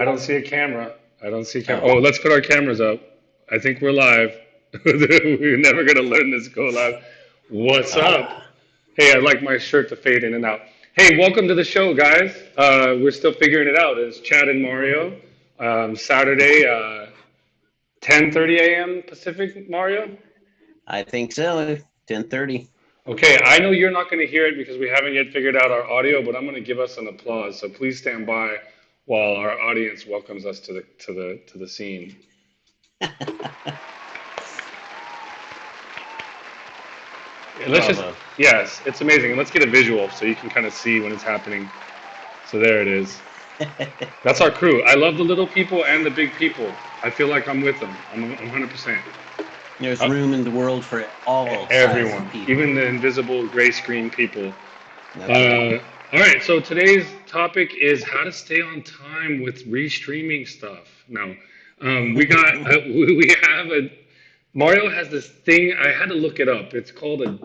I don't see a camera. I don't see a camera. Oh, Oh, let's put our cameras up. I think we're live. We're never gonna learn this go live. What's up? ah, Hey, I like my shirt to fade in and out. Hey, welcome to the show, guys. We're still figuring it out. It's Chad and Mario. Saturday, 10:30 a.m. Pacific, Mario. I think so. 10:30. Okay, I know you're not going to hear it because we haven't yet figured out our audio, but I'm going to give us an applause. So please stand by while our audience welcomes us to the scene. And let's just Bravo. yes, it's amazing. And let's get a visual so you can kind of see when it's happening. So there it is. That's our crew. I love the little people and the big people. I feel like I'm with them. I'm 100%. There's Uh, room in the world for all sizes of everyone, people. even the invisible gray screen people. That's right. All right, so today's topic is how to stay on time with restreaming stuff. Now, we got we have a Mario has this thing. I had to look it up. It's called a.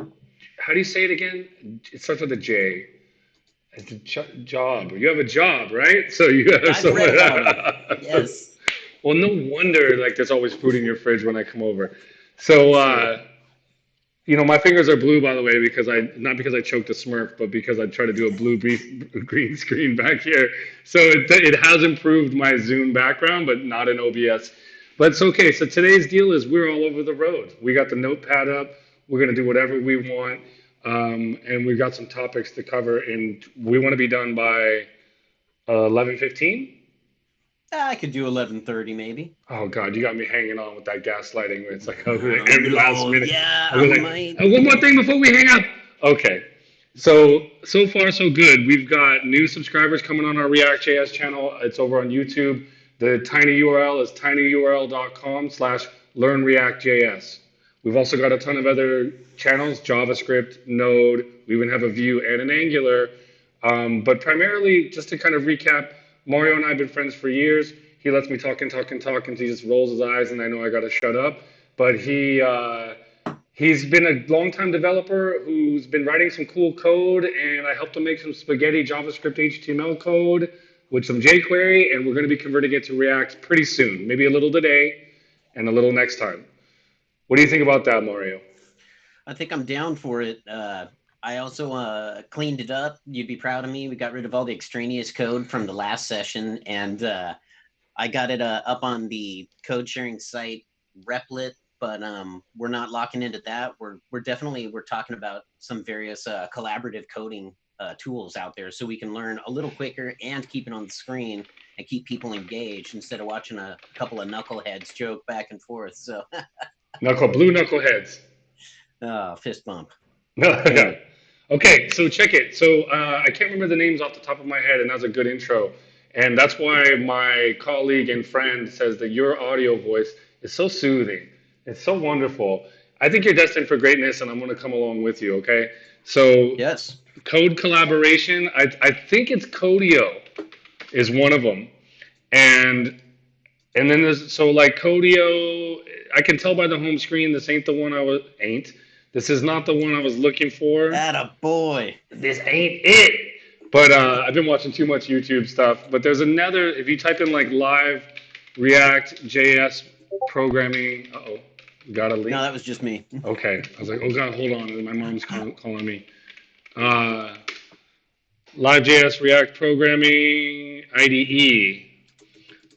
How do you say it again? It starts with a J. It's a job. You have a job, right? So you have I've read someone. about them. Yes. Well, no wonder like there's always food in your fridge when I come over. So True. my fingers are blue, by the way, because I not because I choked a Smurf, but because I tried to do a blue green screen back here. So it has improved my Zoom background, but not in OBS. But it's okay. So today's deal is we're all over the road. We got the notepad up. We're gonna do whatever we want, and we've got some topics to cover. And we want to be done by 11:15. I could do 11:30 maybe. Oh God, you got me hanging on with that gaslighting. It's like every last No, minute. yeah, I I was like, might. one more thing before we hang up. Okay, so far so good. We've got new subscribers coming on our ReactJS channel. It's over on YouTube. The tiny URL is tinyurl.com/learnreactjs. We've also got a ton of other channels: JavaScript, Node. We even have a Vue and an Angular. But primarily, just to kind of recap, Mario and I have been friends for years. He lets me talk and talk and talk, and he just rolls his eyes, and I know I got to shut up. But he's been a longtime developer who's been writing some cool code, and I helped him make some spaghetti JavaScript HTML code with some jQuery, and we're going to be converting it to React pretty soon. Maybe a little today and a little next time. What do you think about that, Mario? I think I'm down for it. I also cleaned it up. You'd be proud of me. We got rid of all the extraneous code from the last session, and I got it up on the code sharing site Replit, but we're not locking into that. We're talking about some various collaborative coding tools out there, so we can learn a little quicker and keep it on the screen and keep people engaged instead of watching a couple of knuckleheads joke back and forth. So, Blue knuckleheads. fist bump. Yeah. Okay, so check it. So I can't remember the names off the top of my head, and that's a good intro. And that's why my colleague and friend says that your audio voice is so soothing. It's so wonderful. I think you're destined for greatness, and I'm going to come along with you. Okay. So Yes. code collaboration. I think it's Codio is one of them, and and then there's so like Codio. I can tell by the home screen this ain't the one I was ain't. This is not the one I was looking for. Atta boy. This ain't it. But I've been watching too much YouTube stuff. But there's another. If you type in like live React JS programming, oh, got a No, leak. that was just me. Okay, I was like, oh god, hold on. My mom's calling me. Uh, live JS React programming IDE.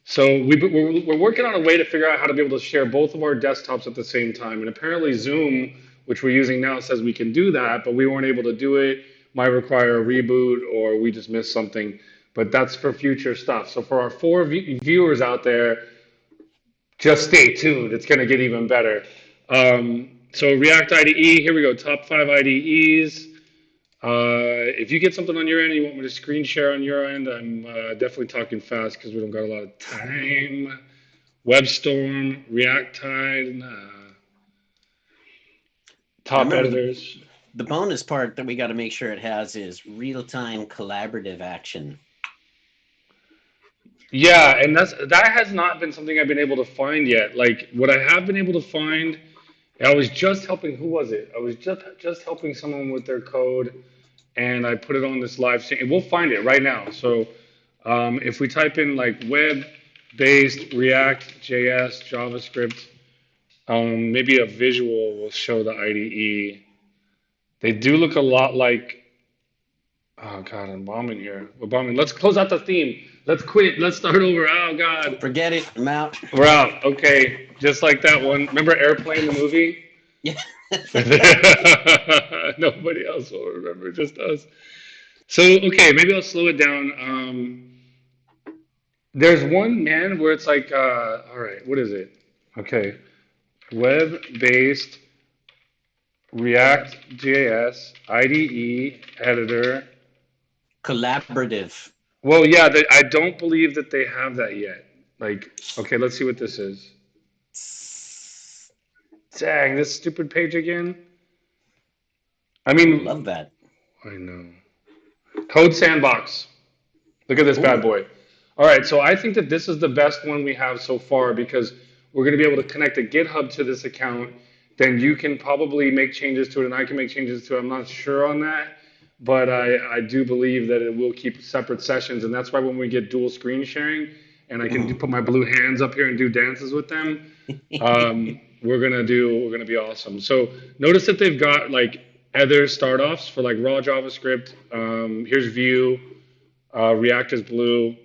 So we're working on a way to figure out how to be able to share both of our desktops at the same time. And apparently Zoom, which we're using now, says we can do that, but we weren't able to do it. Might require a reboot or we just missed something. But that's for future stuff. So for our four viewers out there, just stay tuned. It's going to get even better. So React IDE, here we go. Top 5 IDEs. If you get something on your end and you want me to screen share on your end, I'm definitely talking fast because we don't got a lot of time. WebStorm, Reactide, top Remember editors. the bonus part that we got to make sure it has is real-time collaborative action. Yeah, and that has not been something I've been able to find yet. Like what I have been able to find, I was just helping. Who was it? I was just helping someone with their code, and I put it on this live stream. And we'll find it right now. So If we type in like web-based React.js JavaScript, maybe a visual will show the IDE. They do look a lot like. Oh God, I'm bombing here. We're bombing. Let's close out the theme. Let's quit. Let's start over. Oh God, Forget it. I'm out. we're out. Okay, just like that one. Remember Airplane, the movie? Yeah. Nobody else will remember, just us. So okay, maybe I'll slow it down. There's one man where it's like, all right, what is it? Okay, web-based React.js IDE editor. Collaborative. Well, yeah, I don't believe that they have that yet. Like, okay, let's see what this is. Dang, this stupid page again. I Love mean, that. I know. Code Sandbox. Look at this bad Ooh. boy. All right, so I think that this is the best one we have so far because we're going to be able to connect a GitHub to this account. Then you can probably make changes to it, and I can make changes to it. I'm not sure on that, but I do believe that it will keep separate sessions, and that's why when we get dual screen sharing, and I can put my blue hands up here and do dances with them, we're gonna be awesome. So notice that they've got like other start offs for like raw JavaScript. Here's Vue, React is blue,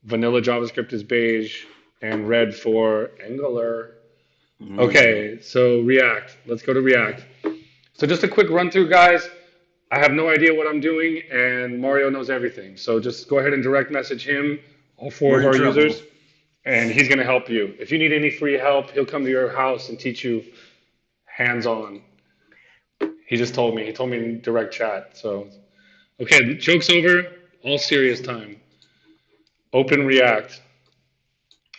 vanilla JavaScript is beige, and red for Angular. Okay, so React. Let's go to React. So just a quick run through, guys. I have no idea what I'm doing, and Mario knows everything. So just go ahead and direct message him, all four We're of in our trouble. users, and he's going to help you. If you need any free help, he'll come to your house and teach you hands on. He just told me. He told me in direct chat. So, okay, the joke's over. All serious time. Open React.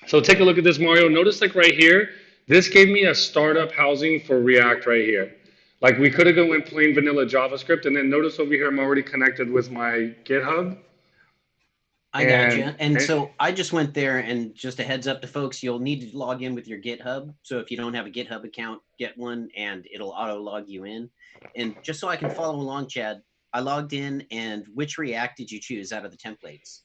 So take a look at this, Mario. Notice like right here, this gave me a startup housing for React right here. Like we could have gone with plain vanilla JavaScript, and then notice over here I'm already connected with my GitHub, I got you. and, And and so I just went there, and just a heads up to folks, you'll need to log in with your GitHub. So if you don't have a GitHub account, get one and it'll auto log you in. And just so I can follow along, Chad, I logged in, and which React did you choose out of the templates?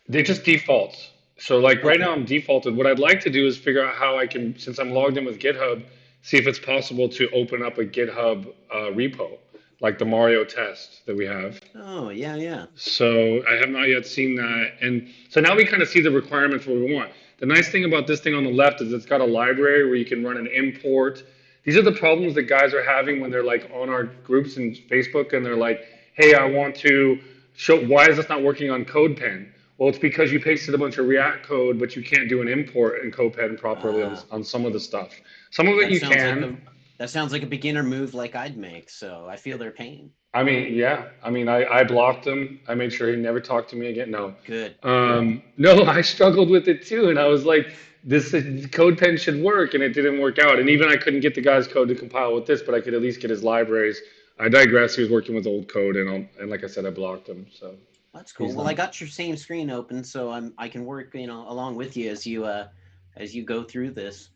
they just defaults. So like right now Okay. I'm defaulted. What I'd like to do is figure out how I can, since I'm logged in with GitHub, see if it's possible to open up a GitHub repo, like the Mario test that we have. Oh, yeah, yeah. So I have not yet seen that. And so now we kind of see the requirements what we want. The nice thing about this thing on the left is it's got a library where you can run an import. These are the problems that guys are having when they're like on our groups in Facebook and they're like, hey, I want to show, why is this not working on CodePen? Well, it's because you pasted a bunch of React code, but you can't do an import in CodePen properly Uh, on some of the stuff. Some of it that you sounds like can. a that sounds like a beginner move like I'd make. So I feel their pain. I mean, yeah. I mean, I blocked him. I made sure he never talked to me again. No. Good, good. No, I struggled with it too. And I was like, this code pen should work. And it didn't work out. And even I couldn't get the guy's code to compile with this, but I could at least get his libraries. I digress. He was working with old code. And like I said, I blocked him. So That's cool. he's Well, I not. got your same screen open, so I can work, along with you as you go through this.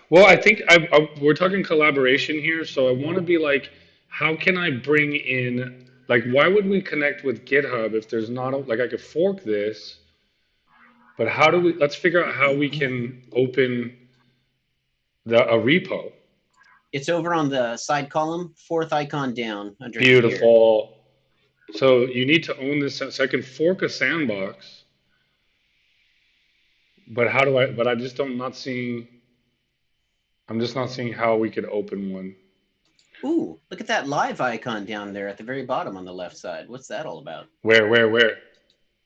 Well, I think we're talking collaboration here. So I want to be like, how can I bring in, like, why would we connect with GitHub if there's not, like, I could fork this. But how do we? Let's figure out how we can open a repo. It's over on the side column, fourth icon down underneath here. Beautiful. So you need to own this. So I can fork a sandbox, but how do I? But I just don't not seeing. I'm just not seeing how we could open one. Ooh, look at that live icon down there at the very bottom on the left side. What's that all about? Where?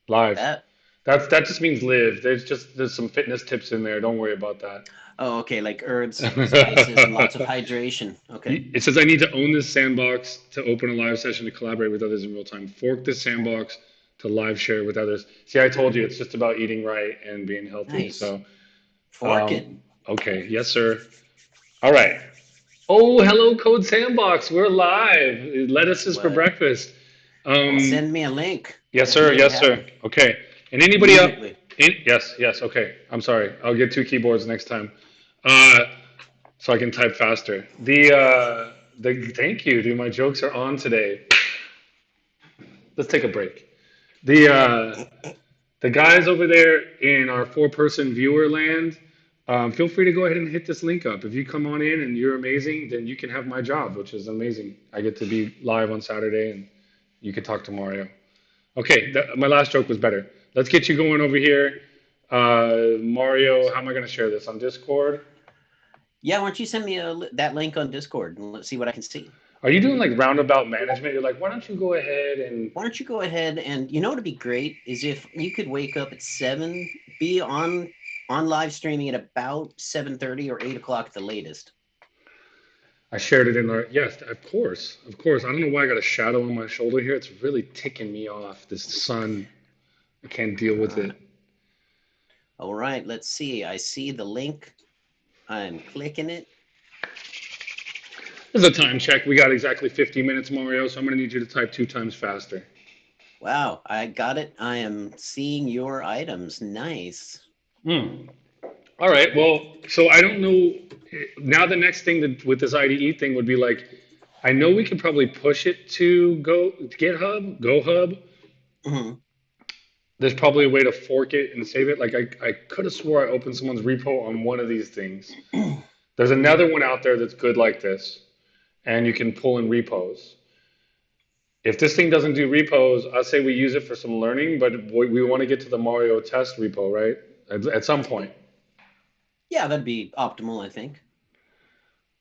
Live. That. That just means live. There's some fitness tips in there. Don't worry about that. Oh, okay, like herbs, spices, and lots of hydration. Okay. It says I need to own this sandbox to open a live session to collaborate with others in real time. Fork this sandbox to live share with others. See, I told you it's just about eating right and being healthy. Nice. So, Fork it. okay, yes, sir. All right. Oh, hello, Code Sandbox. We're live. Lettuce is for What? breakfast. Well, Um, send me a link. yes, I can sir. make it Yes, sir. happen Okay. And anybody up? immediately. Yes. Okay. I'm sorry. I'll get two keyboards next time. So I can type faster. Thank you, dude. My jokes are on today. Let's take a break. The The guys over there in our four-person viewer land, feel free to go ahead and hit this link up. If you come on in and you're amazing, then you can have my job, which is amazing. I get to be live on Saturday, and you can talk to Mario. Okay, my last joke was better. Let's get you going over here. Mario, how am I going to share this on Discord? Yeah, why don't you send me that link on Discord and let's see what I can see. Are you doing like roundabout management? You're like, why don't you go ahead and Why don't you go ahead and what'd be great is if you could wake up at 7, be on live streaming at about 7:30 or 8 o'clock at the latest. I shared it in our, yes, of course, of course. I don't know why I got a shadow on my shoulder here. It's really ticking me off. This sun, I can't deal with it. All right, let's see. I see the link. I'm clicking it. This is a time check. We got exactly 50 minutes, Mario, so I'm going to need you to type 2 times faster. Wow, I got it. I am seeing your items. Nice. All right. Well, so I don't know. Now the next thing with this IDE thing would be like, I know we could probably push it to GitHub, GoHub. Mm-hmm. There's probably a way to fork it and save it. Like I could have swore I opened someone's repo on one of these things. There's another one out there that's good like this, and you can pull in repos. If this thing doesn't do repos, I'd say we use it for some learning, but we want to get to the Mario test repo, right? At some point. Yeah, that'd be optimal, I think.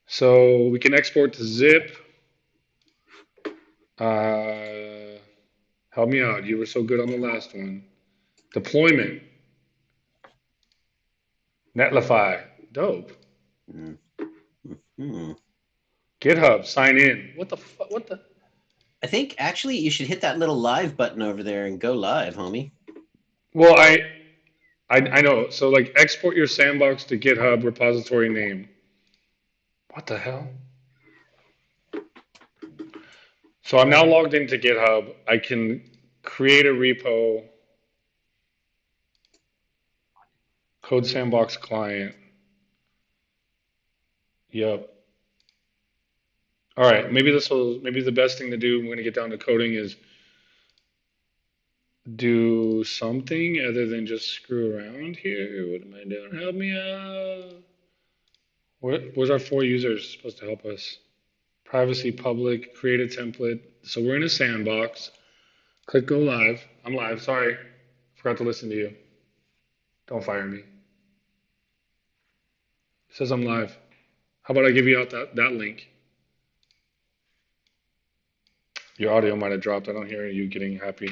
So we can export to zip. Help me out. You were so good on the last one. Deployment. Netlify. Dope. Mm-hmm. GitHub. Sign in. What the fuck? What the? I think actually you should hit that little live button over there and go live, homie. Well, I know. So like export your sandbox to GitHub repository name. What the hell? So I'm now logged into GitHub. I can create a repo. Code sandbox client. Yep. All right. Maybe the best thing to do. I'm going to get down to coding is do something other than just screw around here. What am I doing? Help me out. Where's our 4 users supposed to help us? Privacy, public, create a template. So we're in a sandbox. Click go live. I'm live. Sorry. Forgot to listen to you. Don't fire me. It says I'm live. How about I give you out that link? Your audio might have dropped. I don't hear you getting happy.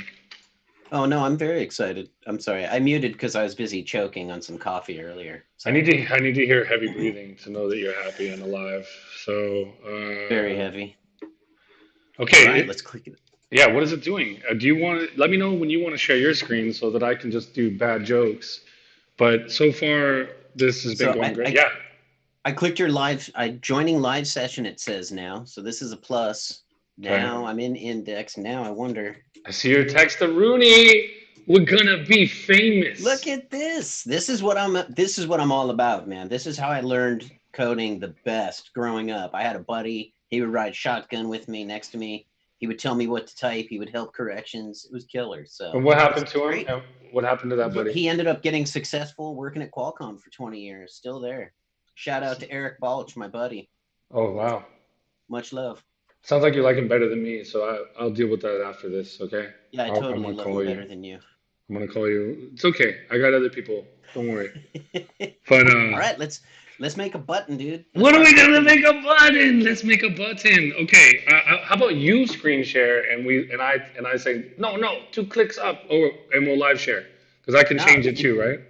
Oh no, I'm very excited. I'm sorry. I muted because I was busy choking on some coffee earlier. I need to hear heavy breathing to know that you're happy and alive. So very heavy. Okay. All right, let's click it. Yeah, what is it doing? Do you want to let me know when you want to share your screen so that I can just do bad jokes? But so far this has been going great. I clicked your live. Joining live session. It says now. So this is a plus. Now I'm in index. Now I wonder. I see your text to Rooney. We're gonna be famous. Look at this. This is what I'm all about, man. This is how I learned coding the best growing up. I had a buddy. He would ride shotgun with me next to me. He would tell me what to type. He would help corrections. It was killer. So. And what happened to him? And what happened to that buddy? He ended up getting successful working at Qualcomm for 20 years. Still there. Shout out to Eric Balch, my buddy. Oh wow. Much love. Sounds like you like him better than me, so I'll deal with that after this, okay? Yeah, I totally love him better than you. I'm gonna call you. It's okay. I got other people. Don't worry. But all right, let's make a button, dude. What are we gonna make a button? Let's make a button. Okay. How about you screen share and I say no 2 clicks up and we'll live share because I can change it too, right?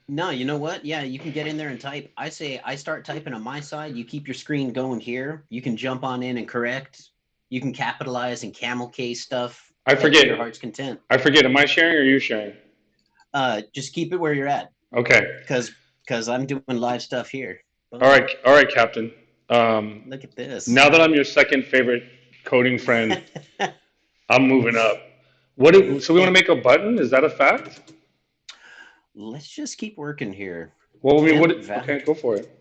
No, you know what? Yeah, you can get in there and type. I say I start typing on my side. You keep your screen going here. You can jump on in and correct. You can capitalize and camel case stuff. I forget. Your heart's content. I forget. Am I sharing or are you sharing? Just keep it where you're at. Okay. Because I'm doing live stuff here. Boom. All right, Captain. Look at this. Now that I'm your second favorite coding friend, I'm moving up. So we want to make a button? Is that a fact? Let's just keep working here. Well, I mean, okay, go for it.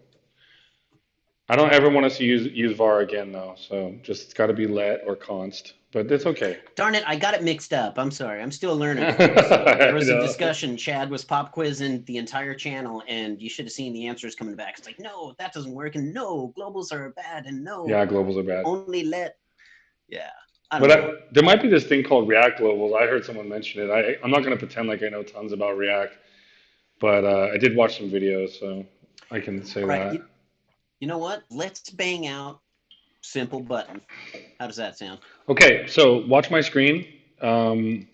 I don't ever want us to use var again though, so just it's got to be let or const. but it's okay. Darn it, I got it mixed up. I'm sorry. I'm still learning it. So there was a No. discussion. Chad was pop quizzing the entire channel, and you should have seen the answers coming back. It's like, no, that doesn't work, and no, globals are bad, and no, Yeah, globals are bad. only let. Yeah, I don't But know. there might be this thing called React globals. I heard someone mention it. I'm not going to pretend like I know tons about React, but I did watch some videos, so I can say All right, that. you know what? Let's bang out simple button. How does that sound? Okay, so watch my screen. Um,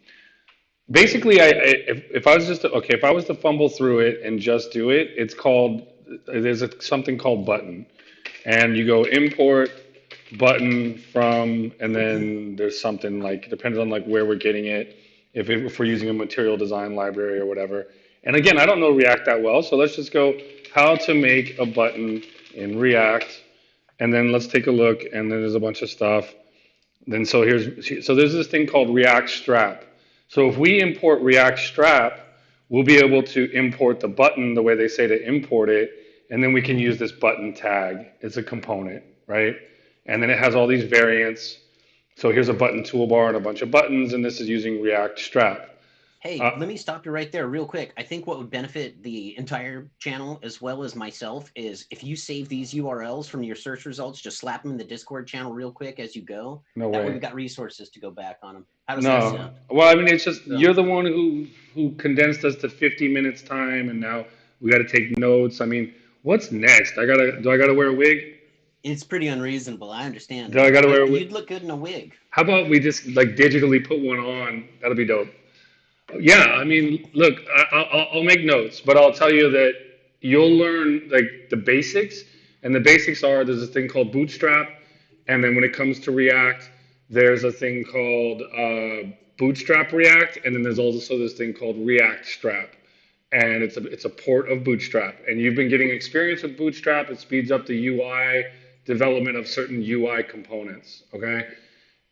Basically, if I was just if I was to fumble through it and just do it, it's called something called button, and you go import button from, and then there's something like depends on like where we're getting it, if we're using a material design library or whatever. And again, I don't know React that well, so let's just go how to make a button in React, and then let's take a look, and then there's a bunch of stuff. Then so there's this thing called React Strap. So if we import React Strap, we'll be able to import the button the way they say to import it, and then we can use this button tag. It's a component, right? And then it has all these variants. So here's a button toolbar and a bunch of buttons, and this is using React Strap. Hey, Uh, let me stop you right there real quick. I think what would benefit the entire channel as well as myself is if you save these URLs from your search results, just slap them in the Discord channel real quick as you go. no That way way. we've got resources to go back on them. How does that No. sound? Well, I mean, it's just So you're the one who condensed us to 50 minutes time, and now we got to take notes. I mean, what's next? Do I gotta wear a wig? it's pretty unreasonable. I understand Do I that. gotta wear a But wig? you'd look good in a wig. How about we just like digitally put one on? That'll be dope. Yeah, I mean, look, I'll make notes, but I'll tell you that you'll learn like the basics, and the basics are there's a thing called Bootstrap, and then when it comes to React, there's a thing called Bootstrap React, and then there's also this thing called React Strap, and it's a port of Bootstrap, and you've been getting experience with Bootstrap. It speeds up the UI development of certain UI components. Okay,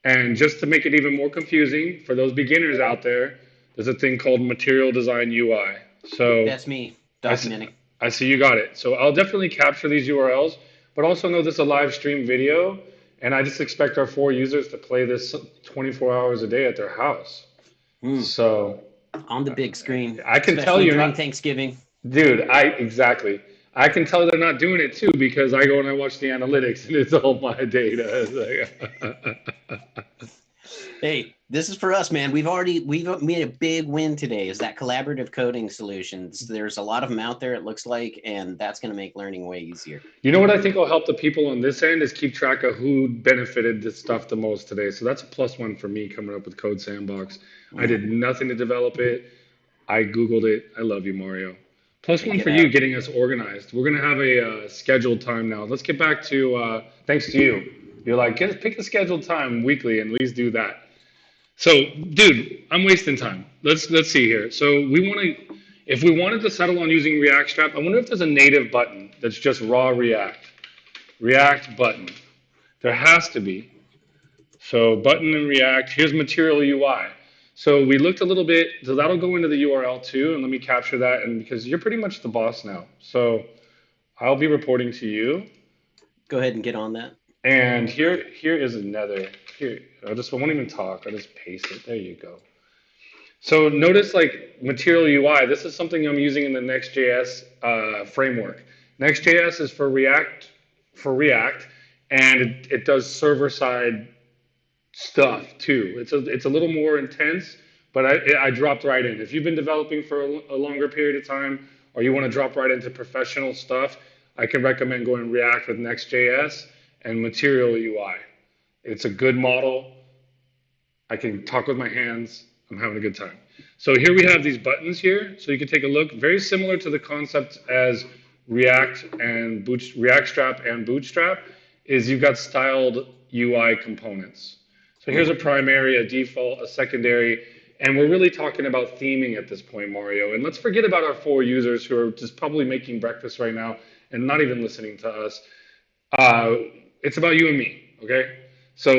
and just to make it even more confusing for those beginners out there, there's a thing called Material Design UI. So That's me I, documenting. I see you got it. So I'll definitely capture these URLs, but also know this is a live stream video, and I just expect our 4 users to play this 24 hours a day at their house. Mm, So on the big screen, I can tell especially you're during not, Thanksgiving. dude. I exactly. I can tell they're not doing it too because I go and I watch the analytics and it's all my data. It's like, Hey, this is for us, man. We've made a big win today. Is that collaborative coding solutions? There's a lot of them out there. It looks like, and that's going to make learning way easier. You know what I think will help the people on this end is keep track of who benefited this stuff the most today. So that's a +1 for me coming up with Code Sandbox. I Mm, did nothing to develop it. I Googled it. I love you, Mario. check +1 it for you out. getting us organized. We're going to have a scheduled time now. Let's get back to, thanks to you. You're like, pick a scheduled time weekly and please do that. So, dude, I'm wasting time. Let's see here. So we want to, if we wanted to settle on using React Strap, I wonder if there's a native button that's just raw React. React button. There has to be. So button and React. Here's Material UI. So we looked a little bit. So that'll go into the URL too, and let me capture that. And because you're pretty much the boss now, so I'll be reporting to you. Go ahead and get on that. And here is another. Here, I won't even talk. I just paste it. There you go. So notice like Material UI. This is something I'm using in the Next.js framework. Next.js is for React, and it does server side stuff too. It's a little more intense, but I dropped right in. If you've been developing for a longer period of time, or you want to drop right into professional stuff, I can recommend going React with Next.js and Material UI. It's a good model. I can talk with my hands. I'm having a good time. So here we have these buttons here. So you can take a look. Very similar to the concept as React Strap and Bootstrap is you've got styled UI components. So here's a Mm-hmm. primary, a default, a secondary, and we're really talking about theming at this point, Mario. And let's forget about our 4 users who are just probably making breakfast right now and not even listening to us. Uh, it's about you and me, okay? So,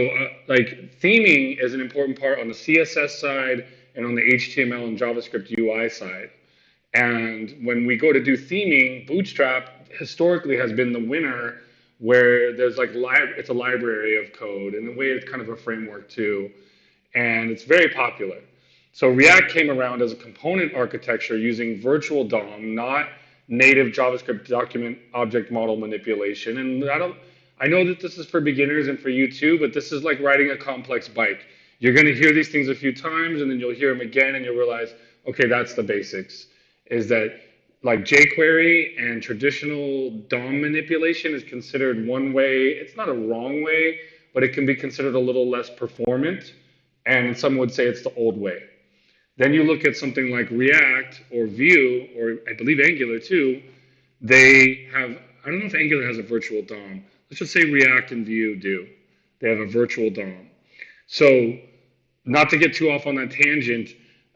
like, theming is an important part on the CSS side and on the HTML and JavaScript UI side. And when we go to do theming, Bootstrap historically has been the winner where there's like it's a library of code, and in a way it's kind of a framework too, and it's very popular. So React came around as a component architecture using virtual DOM, not native JavaScript document object model manipulation. And I know that this is for beginners and for you too, but this is like riding a complex bike. You're going to hear these things a few times, and then you'll hear them again, and you'll realize, okay, that's the basics. Is that like jQuery and traditional DOM manipulation is considered one way. It's not a wrong way, but it can be considered a little less performant, and some would say it's the old way. Then you look at something like React or Vue, or I believe Angular too. They have, I don't know if Angular has a virtual DOM. Let's just say React and Vue do. They have a virtual DOM. So, not to get too off on that tangent,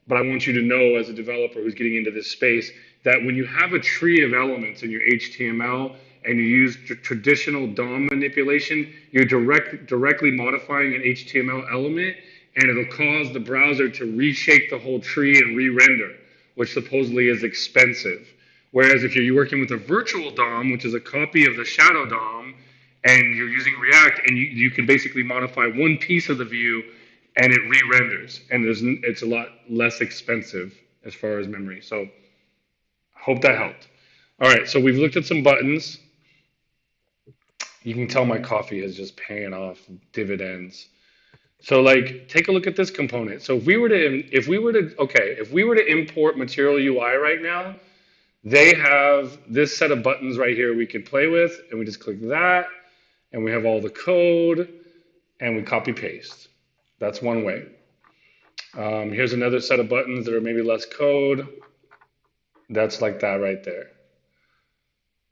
but I want you to know as a developer who's getting into this space that when you have a tree of elements in your HTML and you use traditional DOM manipulation, you're directly modifying an HTML element, and it'll cause the browser to reshake the whole tree and re-render, which supposedly is expensive. Whereas if you're working with a virtual DOM, which is a copy of the shadow DOM, and you're using React, and you can basically modify one piece of the view, and it re-renders, and it's a lot less expensive as far as memory. So, hope that helped. All right, so we've looked at some buttons. You can tell my coffee is just paying off dividends. So, like, take a look at this component. So, if we were to import Material UI right now, they have this set of buttons right here we could play with, and we just click that, and we have all the code, and we copy paste. That's one way. Here's another set of buttons that are maybe less code. That's like that right there.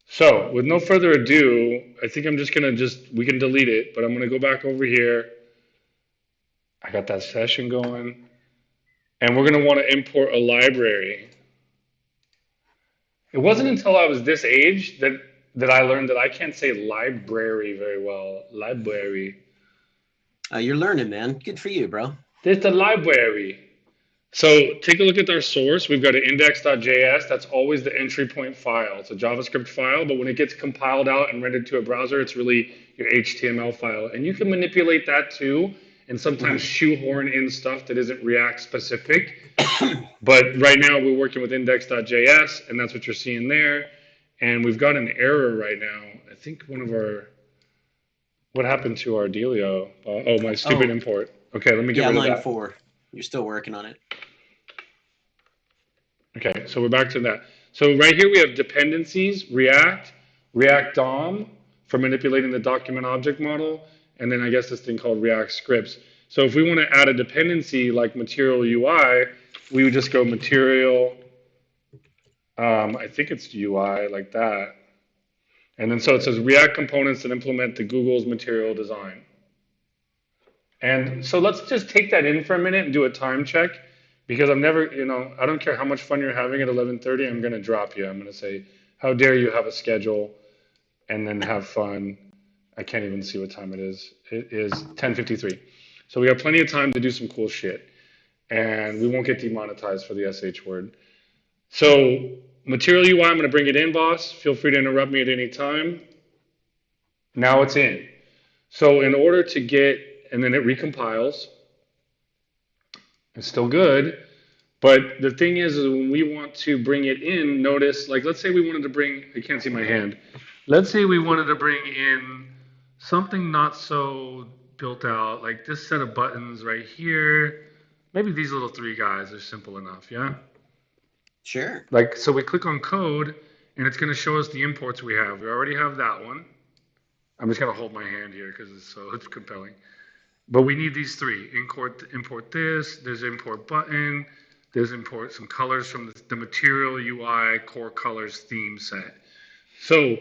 So with no further ado, I think I'm just going to we can delete it, but I'm going to go back over here. I got that session going. And we're going to want to import a library. It wasn't until I was this age that I learned that I can't say library very well. Library. You're learning, man. Good for you, bro. There's the library. So take a look at our source. We've got an index.js. That's always the entry point file. It's a JavaScript file, but when it gets compiled out and rendered to a browser, it's really your HTML file. And you can manipulate that too, and sometimes shoehorn in stuff that isn't React specific. But right now we're working with index.js, and that's what you're seeing there. And we've got an error right now. I think what happened to our dealio? My stupid import. Okay, let me get rid of that. Line 4. You're still working on it. Okay, so we're back to that. So right here we have dependencies, React DOM for manipulating the document object model, and then I guess this thing called React scripts. So if we want to add a dependency like Material UI, we would just go Material, I think it's UI like that. And then so it says React components that implement the Google's material design. And so let's just take that in for a minute and do a time check, because I'm never, I don't care how much fun you're having at 11:30, I'm going to drop you. I'm going to say, how dare you have a schedule and then have fun. I can't even see what time it is. It is 10:53. So we have plenty of time to do some cool shit. And we won't get demonetized for the SH word. So Material UI, I'm going to bring it in, boss. Feel free to interrupt me at any time. Now it's in. So in order to get, and then it recompiles. It's still good. But the thing is when we want to bring it in, notice, like let's say we wanted to bring, I can't see my hand. Let's say we wanted to bring in something not so built out, like this set of buttons right here. Maybe these little three guys are simple enough, yeah? Sure. Like, so we click on code, and it's going to show us the imports we have. We already have that one. I'm just going to hold my hand here because it's compelling. But we need these three. Import this. There's import button. There's import some colors from the Material UI core colors theme set. So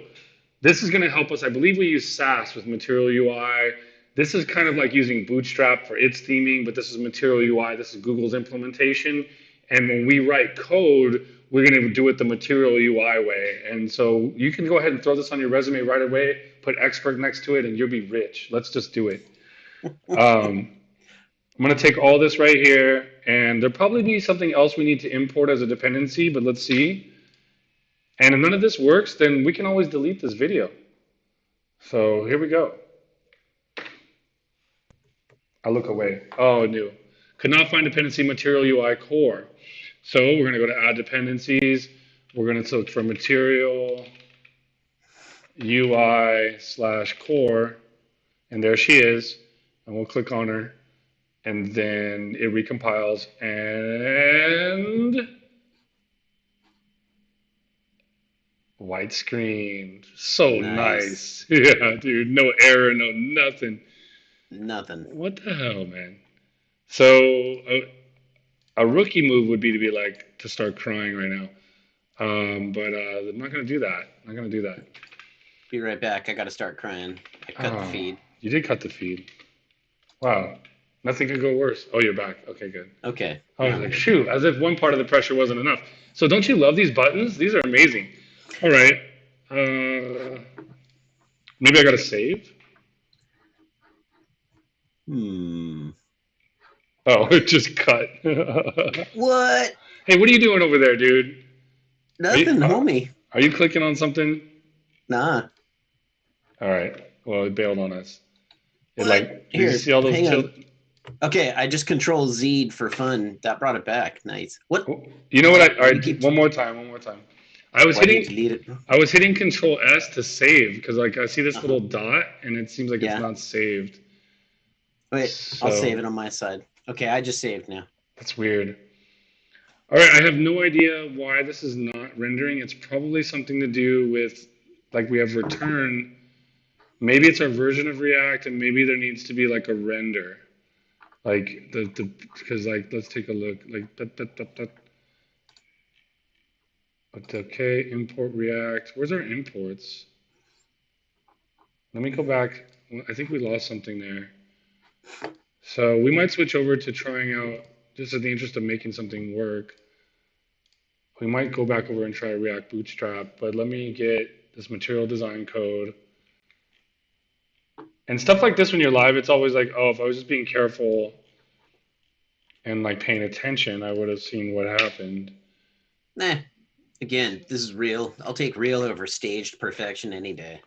this is going to help us. I believe we use Sass with Material UI. This is kind of like using Bootstrap for its theming, but this is Material UI. This is Google's implementation. And when we write code, we're going to do it the Material UI way. And so you can go ahead and throw this on your resume right away, put expert next to it, and you'll be rich. Let's just do it. I'm going to take all this right here, and there'll probably be something else we need to import as a dependency, but let's see. And if none of this works, then we can always delete this video. So here we go. I look away. Oh, new. Could not find dependency material UI core. So we're going to go to add dependencies. We're going to look for material UI slash core. And there she is. And we'll click on her. And then it recompiles. And white screen. So Nice. nice. Yeah, dude. No error, no nothing. Nothing. What the hell, man? So a rookie move would be to be like to start crying right now. But I'm not gonna do that. I'm not gonna do that. Be right back. I got to start crying. I cut the Oh, feed. you did cut the feed. Wow, nothing could go worse. Oh, you're back. Okay, good. Okay. I Now was I'm like, good. shoot, as if one part of the pressure wasn't enough. So don't you love these buttons? These are amazing. All right. Maybe I gotta save. Hmm. Oh, it just cut. Hey, What? what are you doing over there, dude? Are you Nothing, homie. are you clicking on something? Nah. All right. Well, it bailed on us. It What? like, did you Here, see all those hang chill? on. Okay, I just control Z'd for fun. That brought it back. Nice. What? Oh, you know what? All Why do you right, keep? one more time, one more time. I was Why do you hitting, delete it? I was hitting Control S to save because like I see this Uh huh. little dot and it seems like it's Yeah. not saved. Wait, I'll save So it on my side. Okay, I just saved now. that's weird. All right, I have no idea why this is not rendering. It's probably something to do with like we have return. Maybe it's our version of React, and maybe there needs to be like a render. Like the because like let's take a look. Like okay, import React. Where's our imports? Let me go back. I think we lost something there. So we might switch over to trying out, just in the interest of making something work. We might go back over and try React Bootstrap, but let me get this material design code. And stuff like this when you're live, it's always like, oh, if I was just being careful and like paying attention, I would have seen what happened. Nah. Again, this is real. I'll take real over staged perfection any day.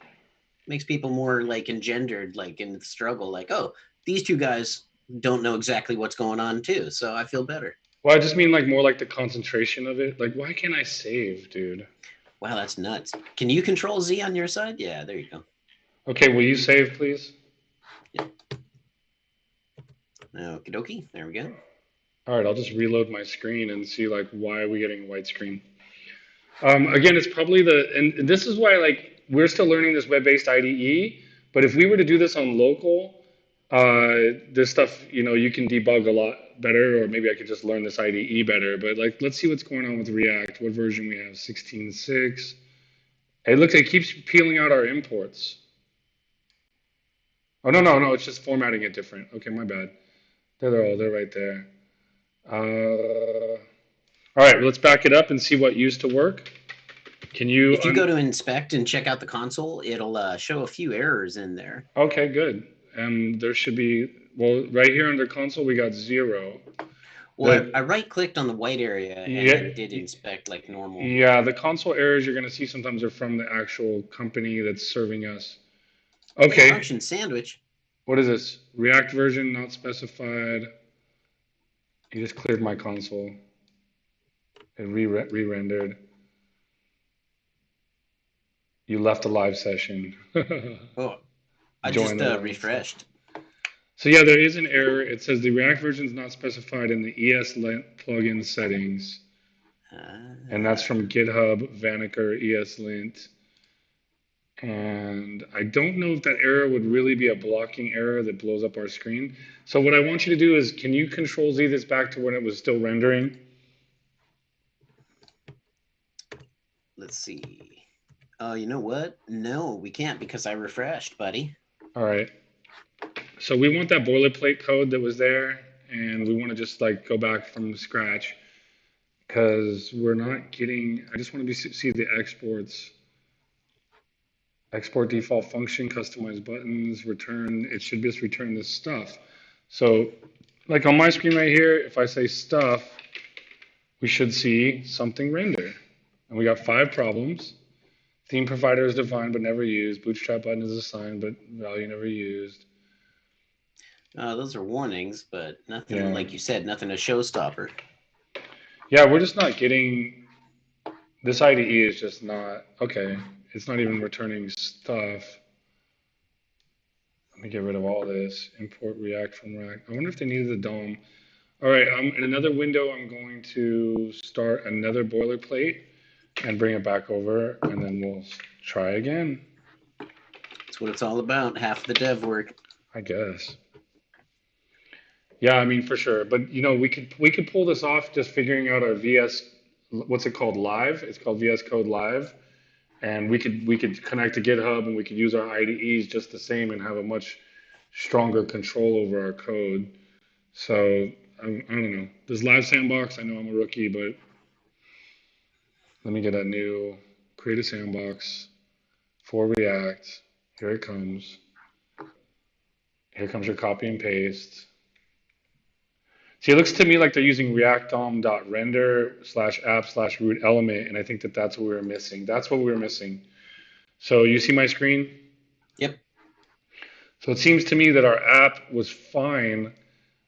Makes people more like engendered, like in the struggle. Like, oh, these two guys don't know exactly what's going on too, so I feel better. Well, I just mean like more like the concentration of it. Like, why can't I save, dude? Wow, that's nuts. Can you control Z on your side? Yeah, there you go. Okay, will you save, please? Yeah. Okie dokie. There we go. All right, I'll just reload my screen and see like why are we getting a white screen. Again, it's probably and this is why like we're still learning this web-based IDE. But if we were to do this on local, this stuff, you can debug a lot better, or maybe I could just learn this IDE better. But like, let's see what's going on with React. What version we have? 16.6. It looks like it keeps peeling out our imports. Oh no, it's just formatting it different. Okay, my bad. They're right there. All right, let's back it up and see what used to work. Can you If you go to inspect and check out the console, it'll show a few errors in there. Okay, good. And there should be, well, right here under console, we got 0. Well, I The right clicked on the white area and yeah, then did inspect like normal. yeah, the console errors you're going to see sometimes are from the actual company that's serving us. Hey, Okay, function sandwich. what is this? React version not specified. You just cleared my console. It re-rendered. You left a live session. Oh, I Join just the live session. refreshed. So yeah, there is an error. It says the React version is not specified in the ESLint plugin settings. And that's from GitHub, Vanaker, ESLint. And I don't know if that error would really be a blocking error that blows up our screen. So what I want you to do is, can you Control Z this back to when it was still rendering? Let's see. Oh, you know what? No, we can't because I refreshed, buddy. All right. So we want that boilerplate code that was there, and we want to just like go back from scratch because we're not getting. I just want to see the exports. Export default function, customize buttons, return. It should just return this stuff. So, like on my screen right here, if I say stuff, we should see something render. And we got 5 problems. Theme provider is defined but never used. Bootstrap button is assigned but value never used. Those are warnings, but nothing, Yeah. like you said, nothing a showstopper. Yeah, we're just not getting this IDE is just not okay. It's not even returning stuff. Let me get rid of all this. Import React from React. I wonder if they needed the DOM. All right, in another window, I'm going to start another boilerplate and bring it back over, and then we'll try again. That's what it's all about. Half the dev work. I guess. Yeah, I mean for sure. But we could pull this off just figuring out our VS. What's it called? Live. It's called VS Code Live, and we could connect to GitHub and we could use our IDEs just the same and have a much stronger control over our code. So I don't know. This live sandbox, I know I'm a rookie, but let me get a new create a sandbox for React. Here it comes. Here comes your copy and paste. See, it looks to me like they're using React DOM.render slash app slash root element, and I think that that's what we were missing. That's what we were missing. So you see my screen? Yep. So it seems to me that our app was fine,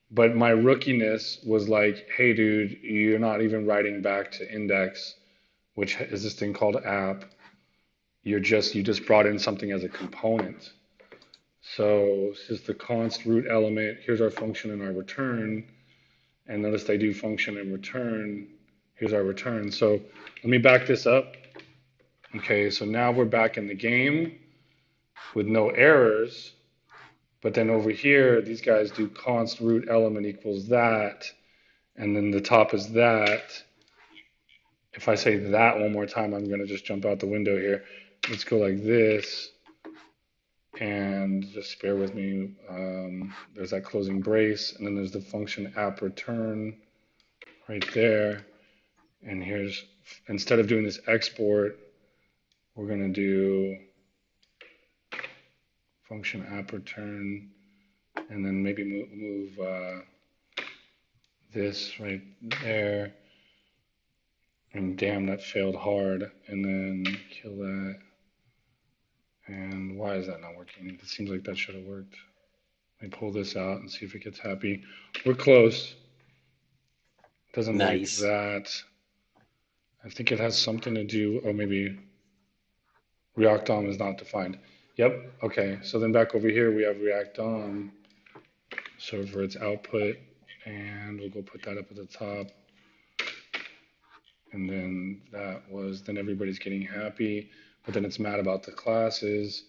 but my rookiness was like, hey, dude, you're not even writing back to index, which is this thing called app. You just brought in something as a component. So this is the const root element. Here's our function and our return. And notice I do function and return. Here's our return. So let me back this up. Okay, so now we're back in the game with no errors. But then over here, these guys do const root element equals that. And then the top is that. If I say that one more time, I'm going to just jump out the window here. Let's go like this. And just bear with me. There's that closing brace. And then there's the function app return right there. And here's, instead of doing this export, we're going to do function app return. And then maybe move this right there. And damn, that failed hard. And then kill that. And why is that not working? It seems like that should have worked. Let me pull this out and see if it gets happy. We're close. Doesn't Nice. like that. I think it has something to do, or maybe React DOM is not defined. Yep, okay. So then back over here, we have React DOM. So for its output, and we'll go put that up at the top. And then then everybody's getting happy, but then it's mad about the classes.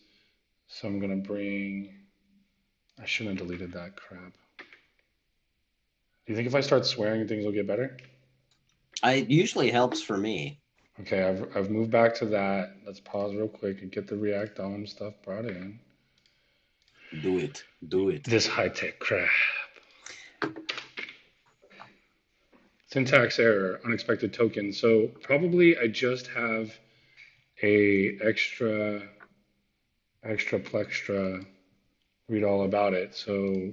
So I'm going to I shouldn't have deleted that crap. Do you think if I start swearing, things will get better? It usually helps for me. Okay, I've moved back to that. Let's pause real quick and get the React DOM stuff brought in. Do it. Do it. This high-tech crap. Syntax error, unexpected token. So probably I just have a extra plextra read all about it. So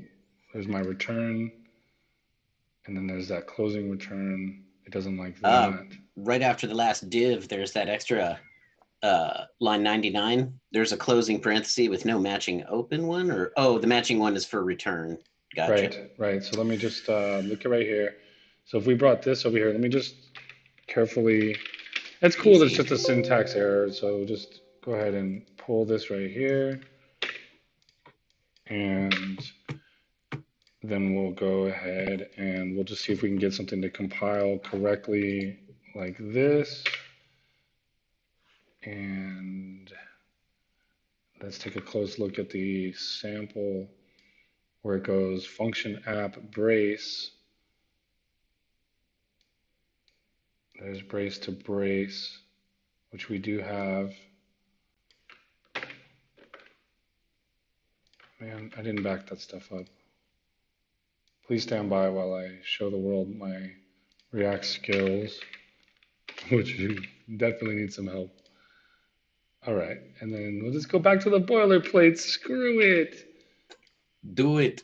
there's my return, and then there's that closing return. It doesn't like that. Right after the last div, there's that extra line 99. There's a closing parenthesis with no matching open one, or the matching one is for return. Gotcha. Right. So let me just look right here. So if we brought this over here, let me just carefully. It's cool that it's just a syntax error. So just go ahead and pull this right here. And then we'll go ahead and we'll just see if we can get something to compile correctly like this. And let's take a close look at the sample where it goes function app brace. There's brace to brace, which we do have. Man, I didn't back that stuff up. Please stand by while I show the world my React skills, which definitely need some help. All right, and then we'll just go back to the boilerplate. Screw it. Do it.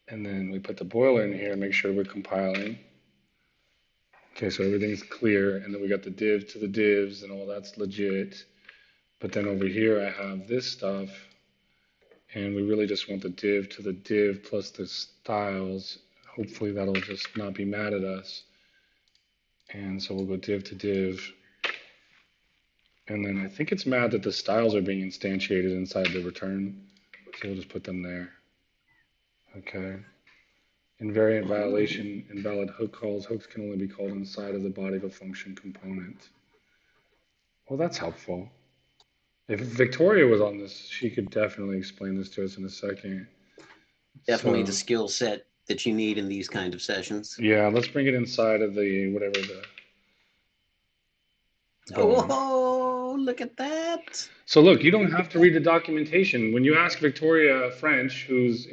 And then we put the boiler in here, make sure we're compiling. Okay, so everything's clear, and then we got the div to the divs, and all that's legit. But then over here, I have this stuff, and we really just want the div to the div plus the styles. Hopefully that'll just not be mad at us. And so we'll go div to div. And then I think it's mad that the styles are being instantiated inside the return. So we'll just put them there. Okay. Invariant violation, invalid hook calls. Hooks can only be called inside of the body of a function component. Well, that's helpful. If Victoria was on this, she could definitely explain this to us in a second. Definitely So, the skill set that you need in these kind of sessions. yeah, let's bring it inside of the whatever the boom. Oh, look at that. So look, you don't have to read the documentation. When you ask Victoria French, who's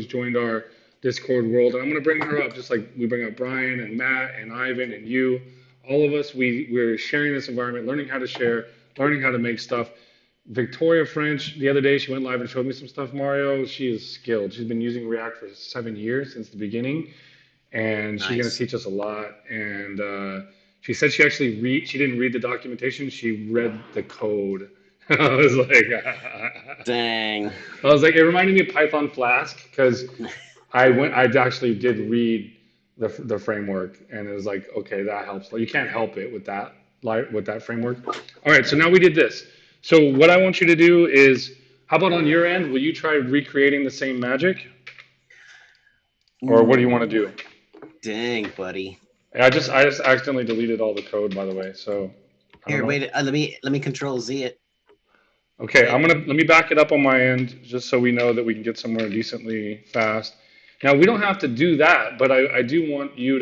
joined our Discord world, and I'm gonna bring her up just like we bring up Brian and Matt and Ivan and you, all of us, we're sharing this environment, learning how to share, learning how to make stuff. Victoria French, the other day she went live and showed me some stuff, Mario. She is skilled. She's been using React for 7 years since the beginning, and she's going to Nice. teach us a lot. And she said she didn't read the documentation. She read the code. I was like, Dang. I was like, it reminded me of Python Flask because I actually did read the framework, and it was like, okay, that helps. Like, you can't help it with that framework. All right, so now we did this. So what I want you to do is, how about on your end? Will you try recreating the same magic, or what do you want to Ooh, do? dang, buddy. I just accidentally deleted all the code, by the way. So I don't Here, know. wait. Let me control Z it. Okay, Wait. let me back it up on my end just so we know that we can get somewhere decently fast. Now we don't have to do that, but I do want you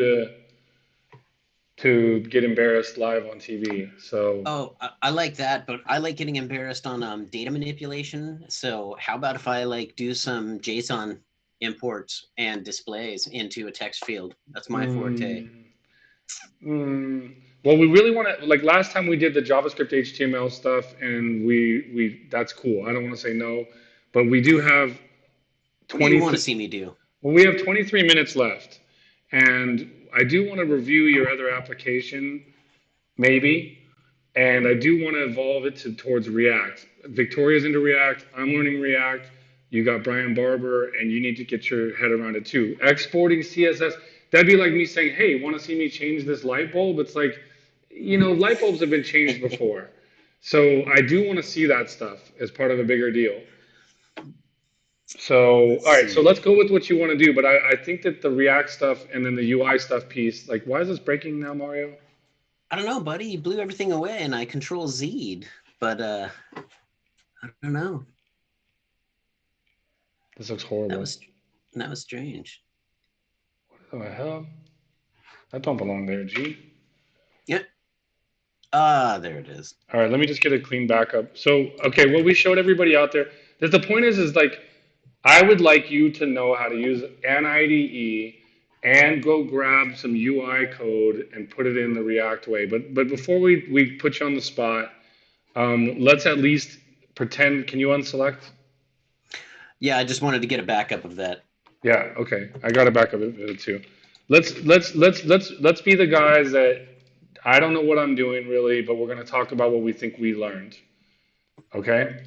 to get embarrassed live on TV. So Oh, I like that, but I like getting embarrassed on data manipulation. So how about if I like do some JSON imports and displays into a text field? That's my forte. mm, mm, well, we really want to like last time we did the JavaScript HTML stuff, and we that's cool. I don't want to say no, but we do have What do you 20. want to see me do? Well, we have 23 minutes left, and I do want to review your other application, maybe, and I do want to evolve it towards React. Victoria's into React. I'm learning React. You got Brian Barber, and you need to get your head around it too. Exporting CSS, that'd be like me saying, "Hey, want to see me change this light bulb?" It's like, light bulbs have been changed before. So I do want to see that stuff as part of a bigger deal. So, Let's all right, so see. let's go with what you want to do. But I think that the React stuff and then the UI stuff piece, like, why is this breaking now, Mario? I don't know, buddy. You blew everything away, and I control Z'd, but I don't know. This looks That horrible. was that was strange. What the hell? That don't belong there, G. Yep. Ah, there it is. All right, let me just get a clean backup. So, okay, what we showed everybody out there, that the point is like, I would like you to know how to use an IDE and go grab some UI code and put it in the React way. But before we put you on the spot, let's at least pretend. Can you unselect? Yeah, I just wanted to get a backup of that. Yeah, okay. I got a backup of it too. Let's be the guys that I don't know what I'm doing really, but we're gonna talk about what we think we learned. Okay?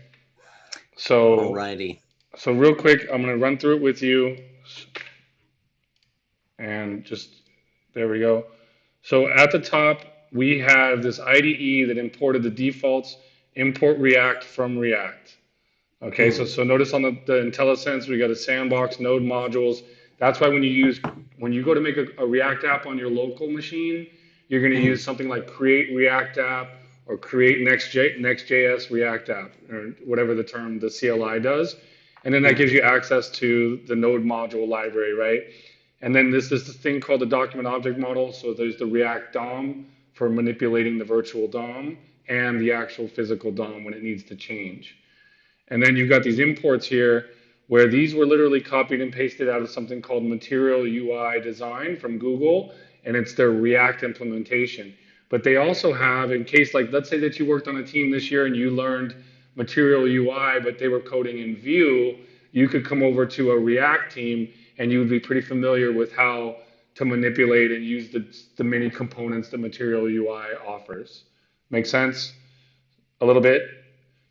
So Alrighty. so real quick, I'm gonna run through it with you and just there we go. So at the top, we have this IDE that imported the defaults, import React from React. Okay, Hmm. so notice on the IntelliSense, we got a sandbox, node modules. That's why when you go to make a React app on your local machine, you're going to Hmm. use something like create React app or create Next.js React app or whatever the term the CLI does, and then that Hmm. gives you access to the node module library, right? And then this thing called the document object model. So there's the React DOM for manipulating the virtual DOM and the actual physical DOM when it needs to change. And then you've got these imports here where these were literally copied and pasted out of something called Material UI Design from Google, and it's their React implementation. But they also have, in case, like, let's say that you worked on a team this year and you learned Material UI, but they were coding in Vue, you could come over to a React team and you would be pretty familiar with how to manipulate and use the many components that Material UI offers. Make sense? A little bit?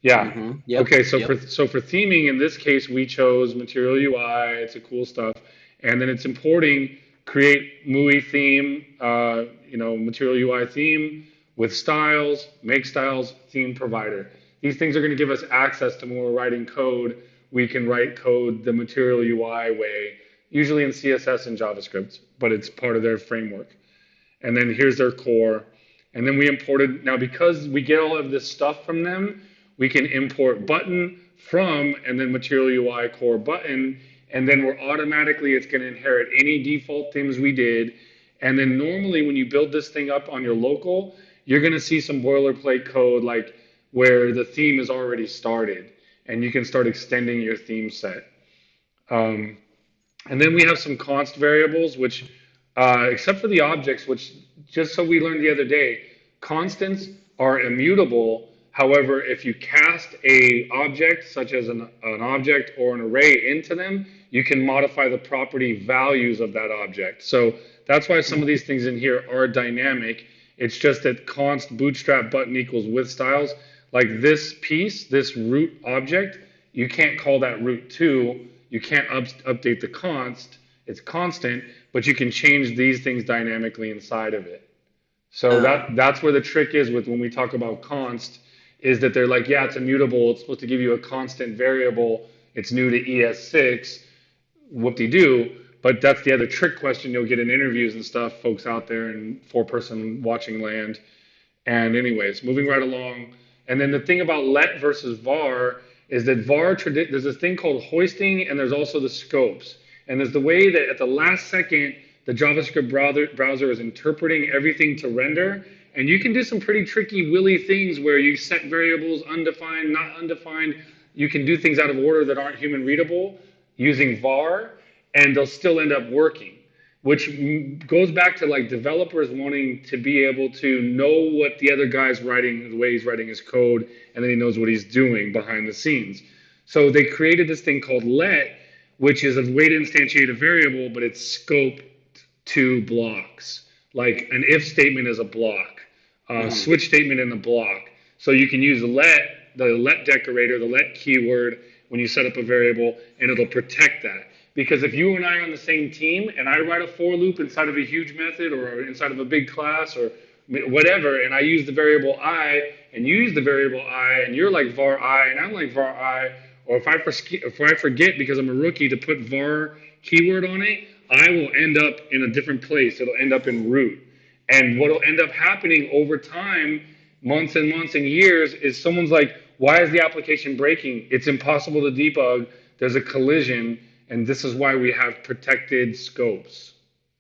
Yeah. Mm-hmm. Yep. Okay, Yep. so for theming in this case we chose Material UI. It's a cool stuff, and then it's importing create MUI theme, Material UI theme with styles, make styles, theme provider. These things are going to give us access to when we're writing code. We can write code the Material UI way, usually in CSS and JavaScript, but it's part of their framework. And then here's their core. And then we imported, now because we get all of this stuff from them, we can import button from and then Material UI core button. And then we're automatically, it's going to inherit any default themes we did. And then normally when you build this thing up on your local, you're going to see some boilerplate code like where the theme is already started and you can start extending your theme set. Um, and then we have some const variables, which, except for the objects, which just so we learned the other day, constants are immutable. However, if you cast a object, such as an object or an array into them, you can modify the property values of that object. So that's why some of these things in here are dynamic. It's just that const bootstrap button equals with styles. Like this piece, this root object, you can't call that root 2. You can't update the const. It's constant, but you can change these things dynamically inside of it. So Oh. that's where the trick is with when we talk about const, is that they're like, yeah, it's immutable. It's supposed to give you a constant variable. It's new to ES6. Whoop-de-doo. But that's the other trick question you'll get in interviews and stuff, folks out there in four-person watching land. And anyways, moving right along. And then the thing about let versus var is that there's this thing called hoisting, and there's also the scopes. And there's the way that at the last second, the JavaScript browser is interpreting everything to render. And you can do some pretty tricky willy things where you set variables undefined, not undefined. You can do things out of order that aren't human readable using var, and they'll still end up working, which goes back to like developers wanting to be able to know what the other guy's writing, the way he's writing his code, and then he knows what he's doing behind the scenes. So they created this thing called let, which is a way to instantiate a variable, but it's scoped to blocks. Like an if statement is a block, a Mm-hmm. switch statement in a block. So you can use the let decorator, the let keyword when you set up a variable, and it'll protect that. Because if you and I are on the same team and I write a for loop inside of a huge method or inside of a big class or whatever, and I use the variable I and you use the variable I and you're like var I and I'm like var I, or if I forget because I'm a rookie to put var keyword on it, I will end up in a different place. It'll end up in root. And what will end up happening over time, months and months and years, is someone's like, why is the application breaking? It's impossible to debug. There's a collision. And this is why we have protected scopes.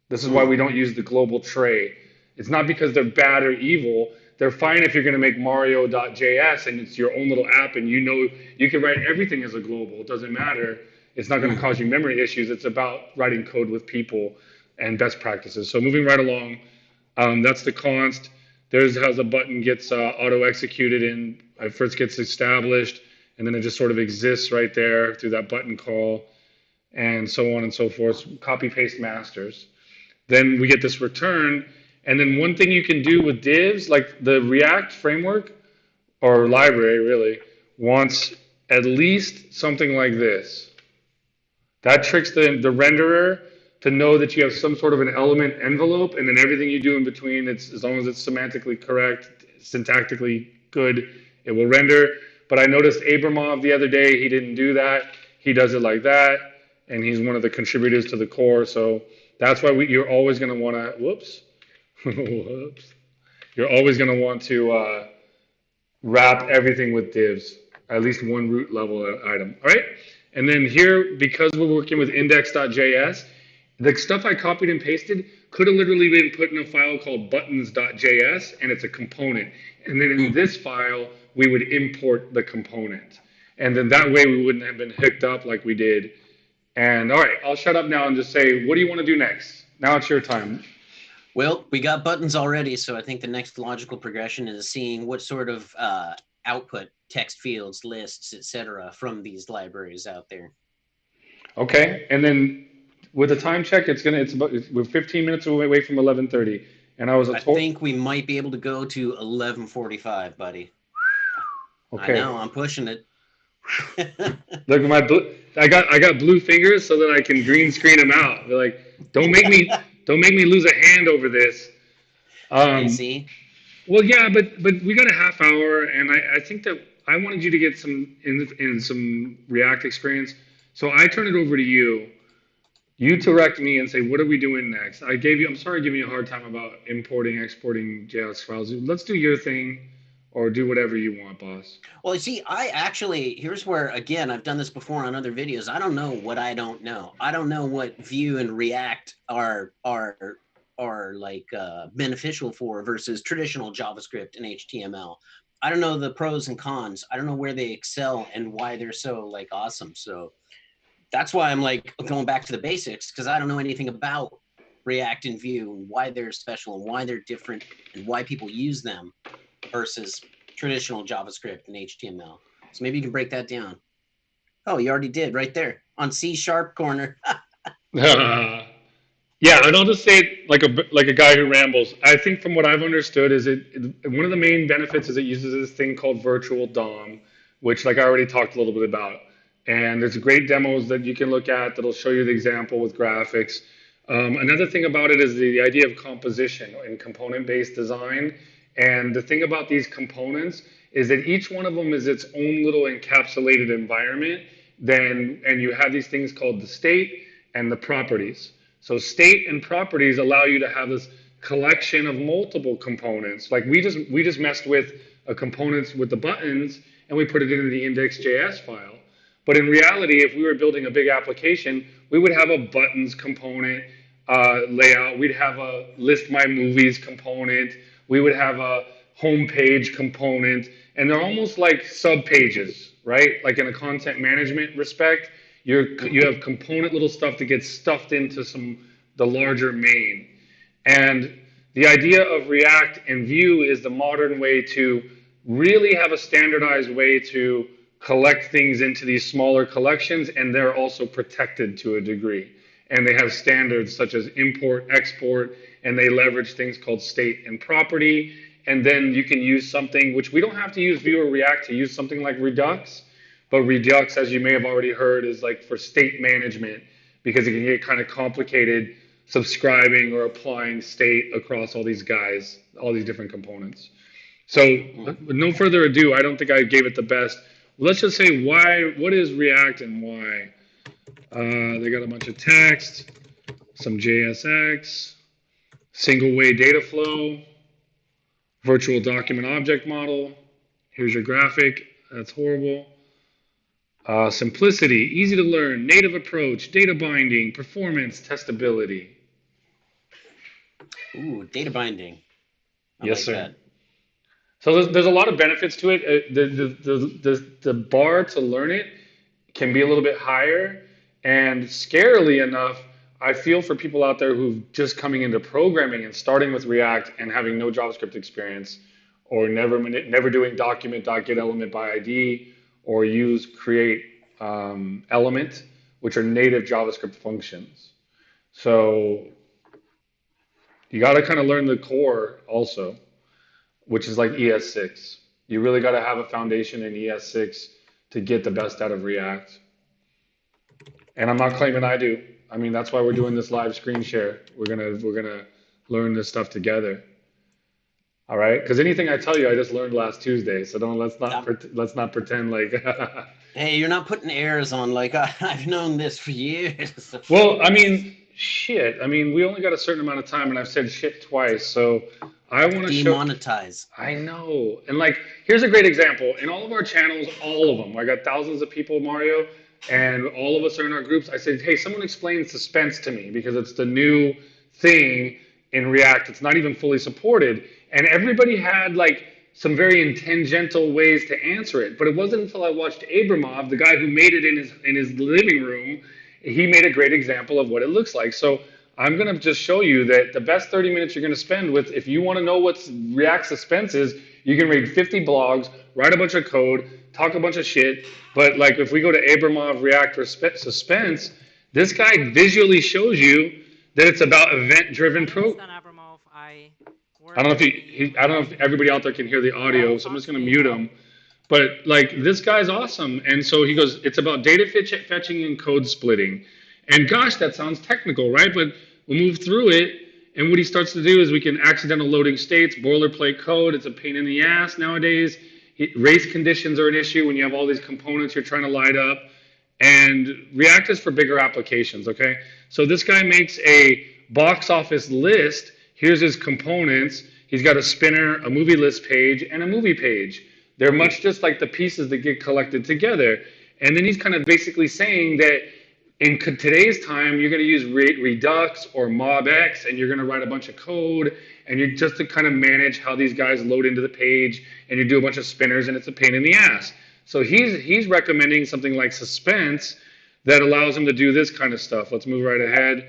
This is why we don't use the global tray. It's not because they're bad or evil. They're fine if you're going to make Mario.js and it's your own little app and you know you can write everything as a global. It doesn't matter. It's not going to cause you memory issues. It's about writing code with people and best practices. So moving right along, that's the const. There's how the button gets auto executed and first gets established, and then it just sort of exists right there through that button call, and so on and so forth. Copy paste masters. Then we get this return, and then one thing you can do with divs, like the React framework or library really, wants at least something like this. That tricks the renderer to know that you have some sort of an element envelope, and then everything you do in between, it's as long as it's semantically correct, syntactically good, it will render. But I noticed Abramov the other day, he didn't do that. He does it like that, and he's one of the contributors to the core. So that's why you're always going to want to, whoops, whoops. You're always going to want to wrap everything with divs, at least one root level item. All right. And then here, because we're working with index.js, the stuff I copied and pasted could have literally been put in a file called buttons.js, and it's a component. And then in this file, we would import the component. And then that way we wouldn't have been hooked up like we did. And all right, I'll shut up now and just say, what do you want to do next? Now it's your time. Well, we got buttons already, so I think the next logical progression is seeing what sort of output, text fields, lists, etc., from these libraries out there. Okay, and then with a time check, we're 15 minutes away from 11:30, and I was a I total. think we might be able to go to 11:45, buddy. I Okay. know, I'm pushing it. Look at my blue. I got blue fingers so that I can green screen them out. They're like, don't make me lose a hand over this. You Um, see? well, yeah, but we got a half hour, and I think that I wanted you to get some in some React experience. So I turn it over to you. You direct me and say, what are we doing next? I'm sorry giving you a hard time about importing, exporting JS files. Let's do your thing or do whatever you want, boss. Well, you see, I actually, here's where, again, I've done this before on other videos. I don't know what I don't know. I don't know what Vue and React are like beneficial for versus traditional JavaScript and HTML. I don't know the pros and cons. I don't know where they excel and why they're so like awesome. So that's why I'm like going back to the basics, because I don't know anything about React and Vue and why they're special and why they're different and why people use them versus traditional JavaScript and HTML. So maybe you can break that down. Oh, you already did right there on C# corner. Yeah, and I'll just say it like a guy who rambles. I think from what I've understood is one of the main benefits is it uses this thing called virtual DOM, which like I already talked a little bit about. And there's great demos that you can look at that'll show you the example with graphics. Another thing about it is the idea of composition and component-based design. And the thing about these components is that each one of them is its own little encapsulated environment. And you have these things called the state and the properties. So state and properties allow you to have this collection of multiple components. Like we just messed with a components with the buttons and we put it into the index.js file. But in reality, if we were building a big application, we would have a buttons component layout. We'd have a list my movies component. We would have a homepage component, and they're almost like sub pages, right? Like in a content management respect, you have component little stuff that gets stuffed into the larger main. And the idea of React and Vue is the modern way to really have a standardized way to collect things into these smaller collections, and they're also protected to a degree. And they have standards such as import, export, and they leverage things called state and property. And then you can use something which we don't have to use Vue or React to use something like Redux, but Redux, as you may have already heard, is like for state management because it can get kind of complicated subscribing or applying state across all these guys, all these different components. So, with no further ado, I don't think I gave it the best. Let's just say why. What is React and why? They got a bunch of text, some JSX, single way data flow, virtual document object model. Here's your graphic. That's horrible. Simplicity, easy to learn, native approach, data binding, performance, testability. Ooh, data binding. I Yes, like sir. that. So there's a lot of benefits to it. The bar to learn it can be a little bit higher. And scarily enough, I feel for people out there who've just coming into programming and starting with React and having no JavaScript experience, or never doing document.get element by ID, or use create element, which are native JavaScript functions. So you got to kind of learn the core also, which is like ES6. You really got to have a foundation in ES6 to get the best out of React. And I'm not claiming I do. I mean, that's why we're doing this live screen share. We're gonna learn this stuff together. All right? Because anything I tell you, I just learned last Tuesday. So don't let's not pretend like. Hey, you're not putting airs on like I've known this for years. Well, I mean, shit. I mean, we only got a certain amount of time, and I've said shit twice. So I want to show. Demonetize. I know. And like, here's a great example. In all of our channels, all of them, I got thousands of people, Mario, and all of us are in our groups. I said, hey, someone explain Suspense to me because it's the new thing in React. It's not even fully supported. And everybody had like some very tangential ways to answer it. But it wasn't until I watched Abramov, the guy who made it in his living room, he made a great example of what it looks like. So I'm going to just show you that the best 30 minutes you're going to spend with, if you want to know what React Suspense is, you can read 50 blogs, write a bunch of code, talk a bunch of shit. But like if we go to Abramov React Suspense, this guy visually shows you that it's about event-driven pro. Abramov. I don't know if I don't know if everybody out there can hear the audio, so I'm just going to mute him. But like this guy's awesome. And so he goes, it's about data fetching and code splitting. And gosh, that sounds technical, right? But we'll move through it. And what he starts to do is we can accidental loading states, boilerplate code. It's a pain in the ass nowadays. Race conditions are an issue when you have all these components you're trying to light up. And React is for bigger applications, okay? So this guy makes a box office list. Here's his components. He's got a spinner, a movie list page, and a movie page. They're much just like the pieces that get collected together. And then he's kind of basically saying that in today's time, you're going to use Redux or MobX, and you're going to write a bunch of code, and you're just to kind of manage how these guys load into the page, and you do a bunch of spinners, and it's a pain in the ass. So he's recommending something like Suspense that allows him to do this kind of stuff. Let's move right ahead.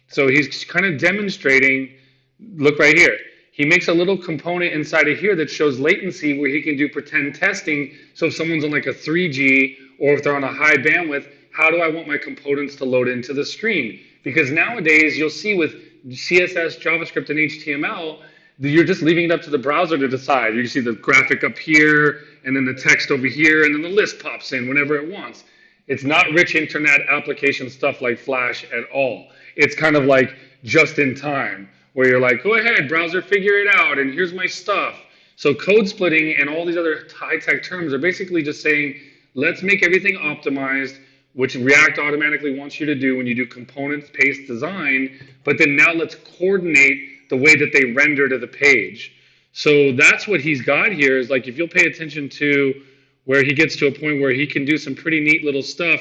So he's kind of demonstrating, look right here. He makes a little component inside of here that shows latency where he can do pretend testing. So if someone's on like a 3G or if they're on a high bandwidth, how do I want my components to load into the stream? Because nowadays you'll see with CSS, JavaScript, and HTML, you're just leaving it up to the browser to decide. You see the graphic up here, and then the text over here, and then the list pops in whenever it wants. It's not rich internet application stuff like Flash at all. It's kind of like just in time, where you're like, go ahead, browser, figure it out, and here's my stuff. So code splitting and all these other high-tech terms are basically just saying, let's make everything optimized, which React automatically wants you to do when you do components-based design, but then now let's coordinate the way that they render to the page. So that's what he's got here is like, if you'll pay attention to where he gets to a point where he can do some pretty neat little stuff,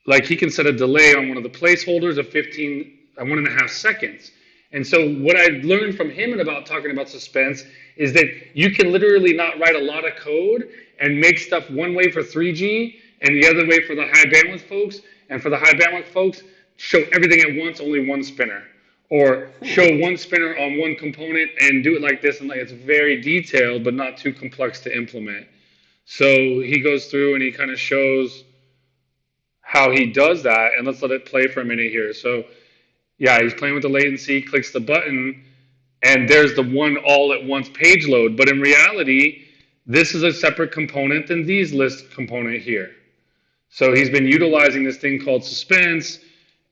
like he can set a delay on one of the placeholders of 1.5 seconds. And so what I learned from him and about talking about Suspense is that you can literally not write a lot of code and make stuff one way for 3G and the other way for the high bandwidth folks. And for the high bandwidth folks, show everything at once, only one spinner. Or show one spinner on one component and do it like this. And like it's very detailed, but not too complex to implement. So he goes through and he kind of shows how he does that. And let's let it play for a minute here. So yeah, he's playing with the latency, clicks the button, and there's the one all at once page load. But in reality, this is a separate component than these list component here. So he's been utilizing this thing called Suspense,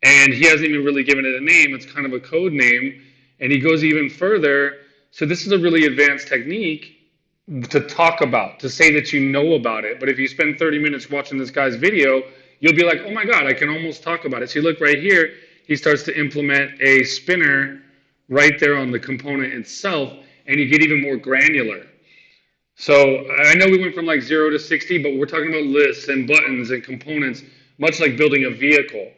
and he hasn't even really given it a name. It's kind of a code name. And he goes even further. So this is a really advanced technique to talk about, to say that you know about it. But if you spend 30 minutes watching this guy's video, you'll be like, oh my God, I can almost talk about it. So you look right here. He starts to implement a spinner right there on the component itself, and you get even more granular. So I know we went from like 0 to 60, but we're talking about lists and buttons and components, much like building a vehicle.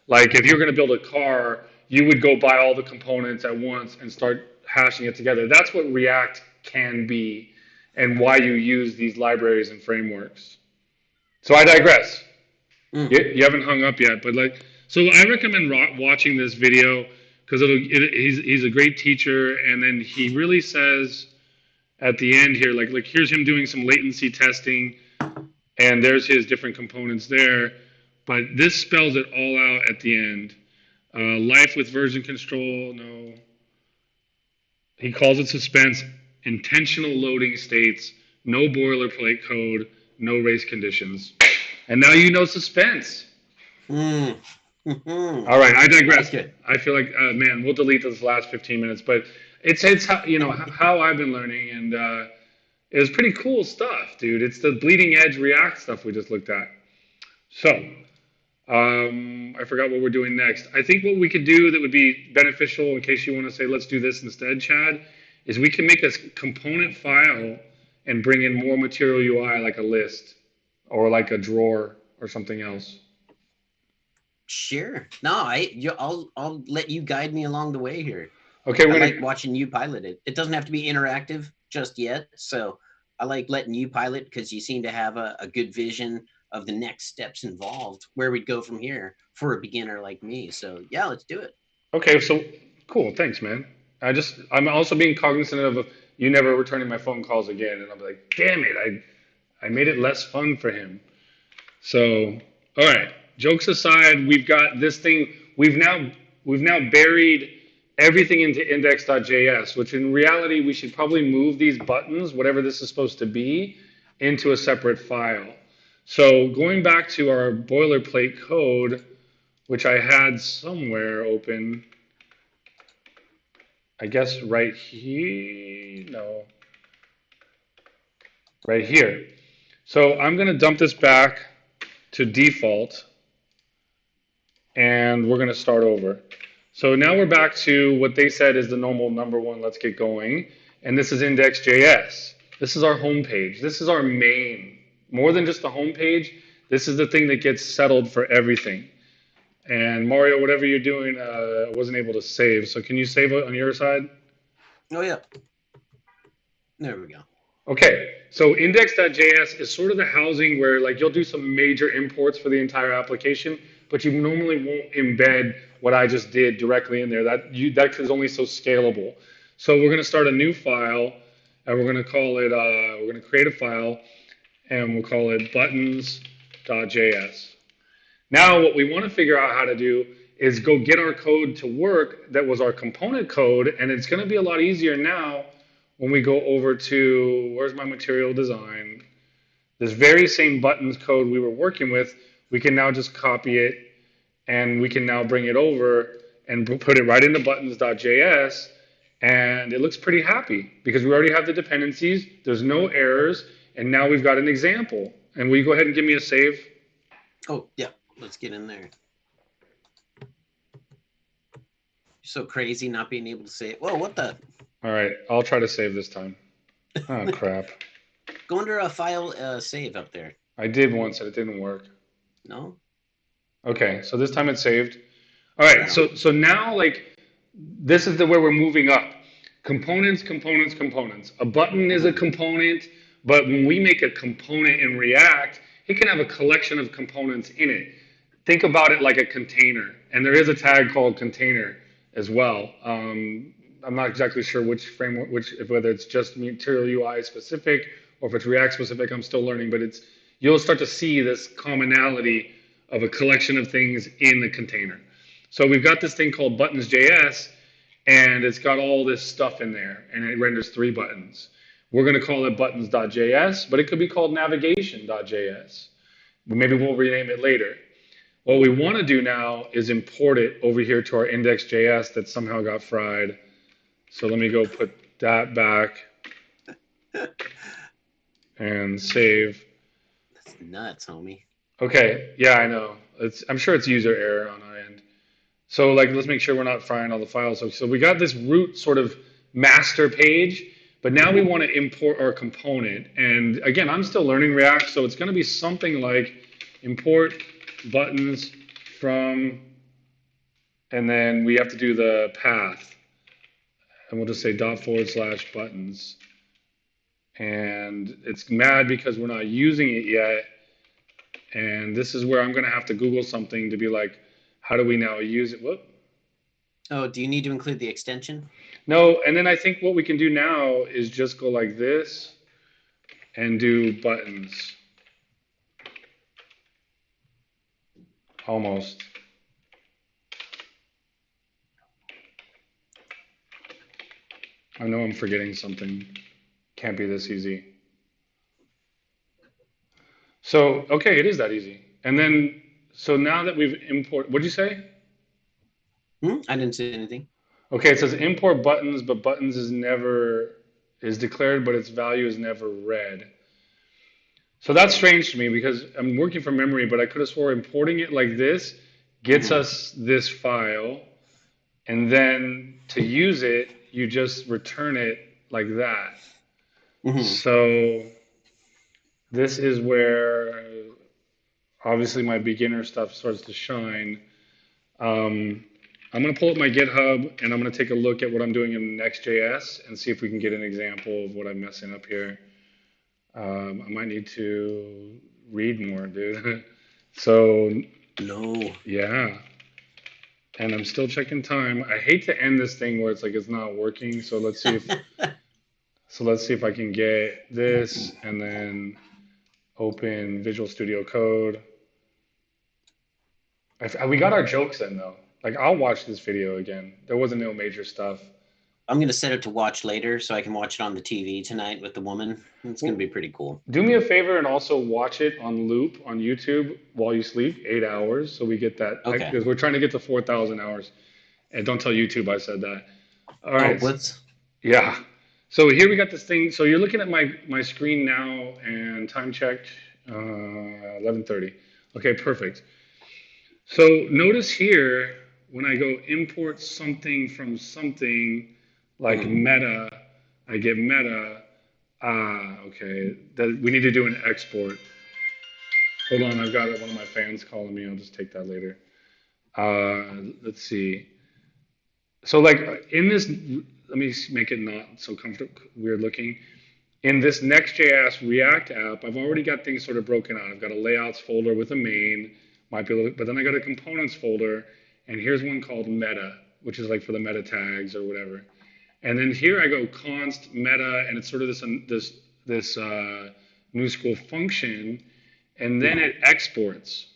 Like if you're going to build a car, you would go buy all the components at once and start hashing it together. That's what React can be and why you use these libraries and frameworks. So I digress. You haven't hung up yet, but like, so I recommend watching this video because he's a great teacher, and then he really says at the end here, like here's him doing some latency testing, and there's his different components there, but this spells it all out at the end. Life with version control, no. He calls it Suspense, intentional loading states, no boilerplate code, no race conditions. And now you know Suspense. All right, I digress. I feel like, man, we'll delete this last 15 minutes, but it's how, you know, how I've been learning, and it was pretty cool stuff, dude. It's the bleeding edge React stuff we just looked at. So I forgot what we're doing next. I think what we could do that would be beneficial in case you want to say, let's do this instead, Chad, is we can make a component file and bring in more material UI like a list or like a drawer or something else. Sure. No, I'll let you guide me along the way here. Okay, I like watching you pilot it. It doesn't have to be interactive just yet, so I like letting you pilot because you seem to have a good vision of the next steps involved, where we'd go from here for a beginner like me. So yeah, let's do it. Okay, so cool. Thanks, man. I'm also being cognizant of you never returning my phone calls again, and I'm like, damn it, I made it less fun for him. So, all right. Jokes aside, we've got this thing. We've now buried everything into index.js, which in reality we should probably move these buttons, whatever this is supposed to be, into a separate file. So going back to our boilerplate code, which I had somewhere open, I guess right here, no, right here. So I'm going to dump this back to default, and we're going to start over. So now we're back to what they said is the normal number one, let's get going. And this is index.js. This is our home page. This is our main. More than just the home page, this is the thing that gets settled for everything. And Mario, whatever you're doing, wasn't able to save. So can you save it on your side? Oh, yeah. There we go. Okay, so index.js is sort of the housing where like you'll do some major imports for the entire application, but you normally won't embed what I just did directly in there. That is only so scalable. So we're going to start a new file, and we're going to call it. We're going to create a file, and we'll call it buttons.js. Now, what we want to figure out how to do is go get our code to work that was our component code, and it's going to be a lot easier now when we go over to, where's my material design? This very same buttons code we were working with, we can now just copy it, and we can now bring it over and put it right into buttons.js, and it looks pretty happy because we already have the dependencies, there's no errors, and now we've got an example. And will you go ahead and give me a save? Oh, yeah. Let's get in there. You're so crazy not being able to say it. Whoa, what the? All right, I'll try to save this time. Oh, crap. Go under a file save up there. I did once and it didn't work. No? Okay, so this time it's saved. All right, so now like this is where we're moving up. Components, components, components. A button is a component, but when we make a component in React, it can have a collection of components in it. Think about it like a container, and there is a tag called container as well. I'm not exactly sure which framework, whether it's just Material UI specific or if it's React specific. I'm still learning, but you'll start to see this commonality of a collection of things in the container. So we've got this thing called buttons.js, and it's got all this stuff in there, and it renders 3 buttons. We're going to call it buttons.js, but it could be called navigation.js. Maybe we'll rename it later. What we want to do now is import it over here to our index.js that somehow got fried. So let me go put that back and save. That's nuts, homie. Okay, yeah, I know. I'm sure it's user error on our end. So like, let's make sure we're not frying all the files. So we got this root sort of master page, but now we want to import our component. And again, I'm still learning React, so it's going to be something like import buttons from, and then we have to do the path. And we'll just say /buttons. And it's mad because we're not using it yet. And this is where I'm going to have to Google something to be like, how do we now use it? Whoop. Oh, do you need to include the extension? No, and then I think what we can do now is just go like this and do buttons. Almost. I know I'm forgetting something. Can't be this easy. So, okay, it is that easy. And then, so now that we've imported, what'd you say? I didn't say anything. Okay, it says import buttons, but buttons is declared, but its value is never read. So that's strange to me because I'm working from memory, but I could have swore importing it like this gets us this file, and then to use it, you just return it like that. So this is where obviously my beginner stuff starts to shine. I'm going to pull up my GitHub and I'm going to take a look at what I'm doing in Next.js and see if we can get an example of what I'm messing up here. I might need to read more, dude. So, no. Yeah. And I'm still checking time. I hate to end this thing where it's like it's not working. So let's see if I can get this and then open Visual Studio Code. We got our jokes in though. Like I'll watch this video again. There wasn't no major stuff. I'm gonna set it to watch later so I can watch it on the TV tonight with the woman. It's gonna be pretty cool. Do me a favor and also watch it on loop on YouTube while you sleep, 8 hours, so we get that Okay. because we're trying to get to 4,000 hours. And don't tell YouTube I said that. All Oh, right. what's Yeah. So here we got this thing. So you're looking at my screen now, and time checked, 11:30. Okay, perfect. So notice here when I go import something from something like meta, I get meta. Ah, okay. That we need to do an export. Hold on, I've got one of my fans calling me. I'll just take that later. Let's see. So like in this, let me make it not so comfortable, weird looking. In this Next.js React app, I've already got things sort of broken out. I've got a layouts folder with a main, might be a little, but then I got a components folder, and here's one called meta, which is like for the meta tags or whatever. And then here I go const meta, and it's sort of this new school function, and then it exports.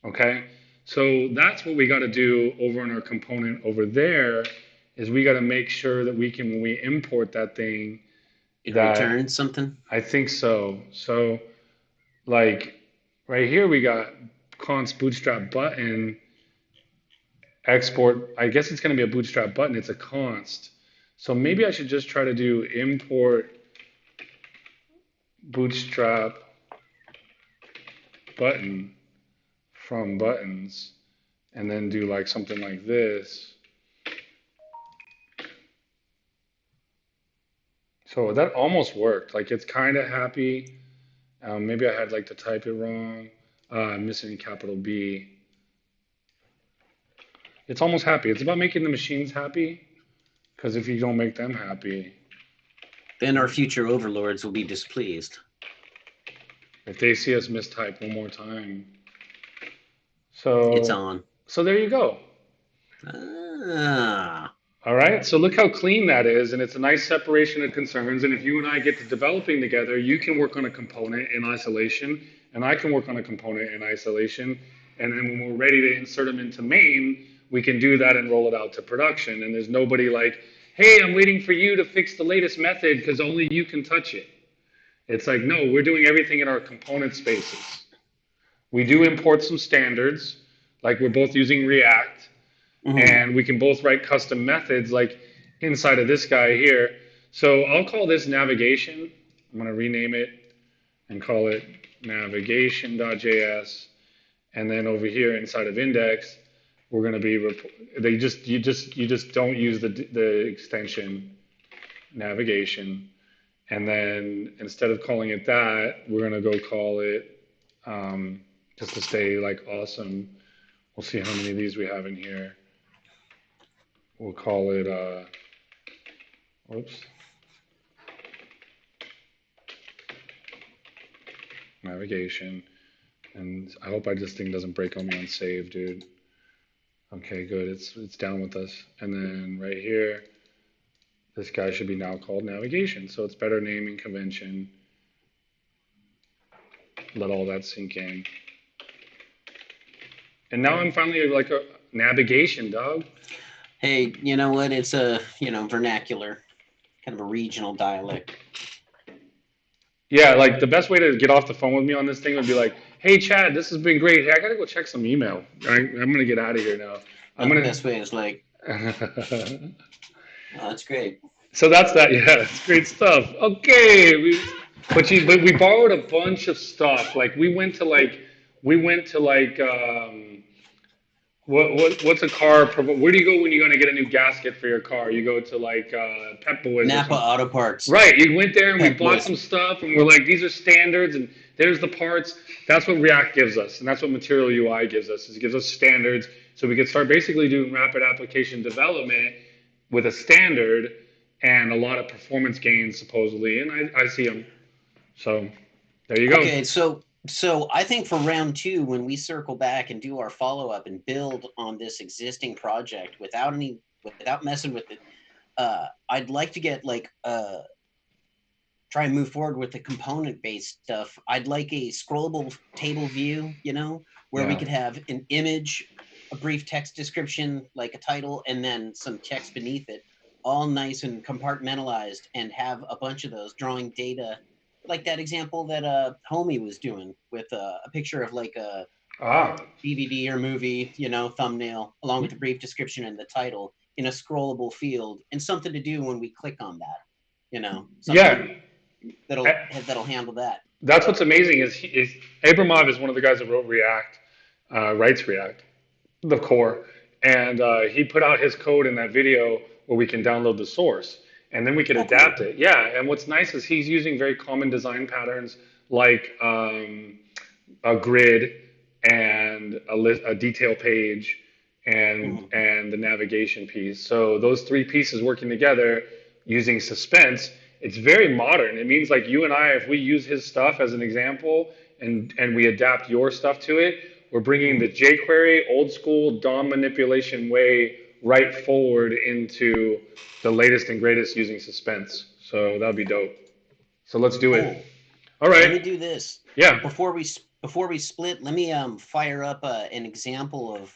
Okay, so that's what we got to do over in our component over there. Is we got to make sure that we can, when we import that thing, it that returns something? I think so. So like right here we got const bootstrap button export. I guess it's going to be a bootstrap button. It's a const. So maybe I should just try to do import bootstrap button from buttons and then do like something like this. So that almost worked. Like it's kind of happy. Maybe I had like to type it wrong. I'm missing a capital B. It's almost happy. It's about making the machines happy. Because if you don't make them happy, Then our future overlords will be displeased. if they see us mistype one more time. It's So, on. so there you go. Ah. All right. So look how clean that is, and it's a nice separation of concerns. And if you and I get to developing together, you can work on a component in isolation, and I can work on a component in isolation. And then when we're ready to insert them into main, we can do that and roll it out to production. And there's nobody like, hey, I'm waiting for you to fix the latest method because only you can touch it. It's like, no, we're doing everything in our component spaces. We do import some standards, like we're both using React, and we can both write custom methods like inside of this guy here. So I'll call this navigation. I'm going to rename it and call it navigation.js. And then over here inside of index, we're going to be you just don't use the extension navigation. And then instead of calling it that, we're going to go call it just to stay like awesome. We'll see how many of these we have in here. We'll call it, whoops, navigation. And I hope this thing doesn't break on me on save, dude. Okay, good. It's down with us. And then right here, this guy should be now called navigation. So it's better naming convention. Let all that sink in. And now I'm finally like a navigation, dog. Hey, you know what? It's a, vernacular, kind of a regional dialect. Yeah, like the best way to get off the phone with me on this thing would be like, "Hey, Chad, this has been great. Hey, I gotta go check some email. I'm gonna get out of here now. I'm The gonna." best way is like, oh, that's great. So that's that. Yeah, it's great stuff. Okay, but we borrowed a bunch of stuff. Like we went to like what's a car? Where do you go when you're gonna get a new gasket for your car? You go to like Pep Boys or Napa something. Auto Parts. Right, you went there and we Pep bought Boys. some stuff and we're like, these are standards and there's the parts. That's what React gives us, and that's what Material UI gives us. Is it gives us standards so we can start basically doing rapid application development with a standard and a lot of performance gains supposedly, and I see them. So there you go. Okay, so I think for round two, when we circle back and do our follow up and build on this existing project without messing with it, I'd like to get try and move forward with the component based stuff. I'd like a scrollable table view, where we Yeah. could have an image, a brief text description, like a title, and then some text beneath it. all nice and compartmentalized and have a bunch of those drawing data, like that example that Homie was doing with a picture of like a Ah, DVD or movie, thumbnail, along with a brief description and the title in a scrollable field, and something to do when we click on that, yeah. something Uh, that'll handle that. That's what's amazing is Abramov is one of the guys that wrote React, writes React, the core, and he put out his code in that video where we can download the source, and then we could Oh, cool. adapt it. Yeah, and what's nice is he's using very common design patterns like a grid and a detail page Hmm. and the navigation piece. So those three pieces working together using Suspense, it's very modern. It means like you and I, if we use his stuff as an example and we adapt your stuff to it, we're bringing the Hmm. jQuery old school DOM manipulation way right forward into the latest and greatest using Suspense. So that'd be dope. So let's do it. Cool. All Let me right. do this Yeah. before we split. Let me fire up an example of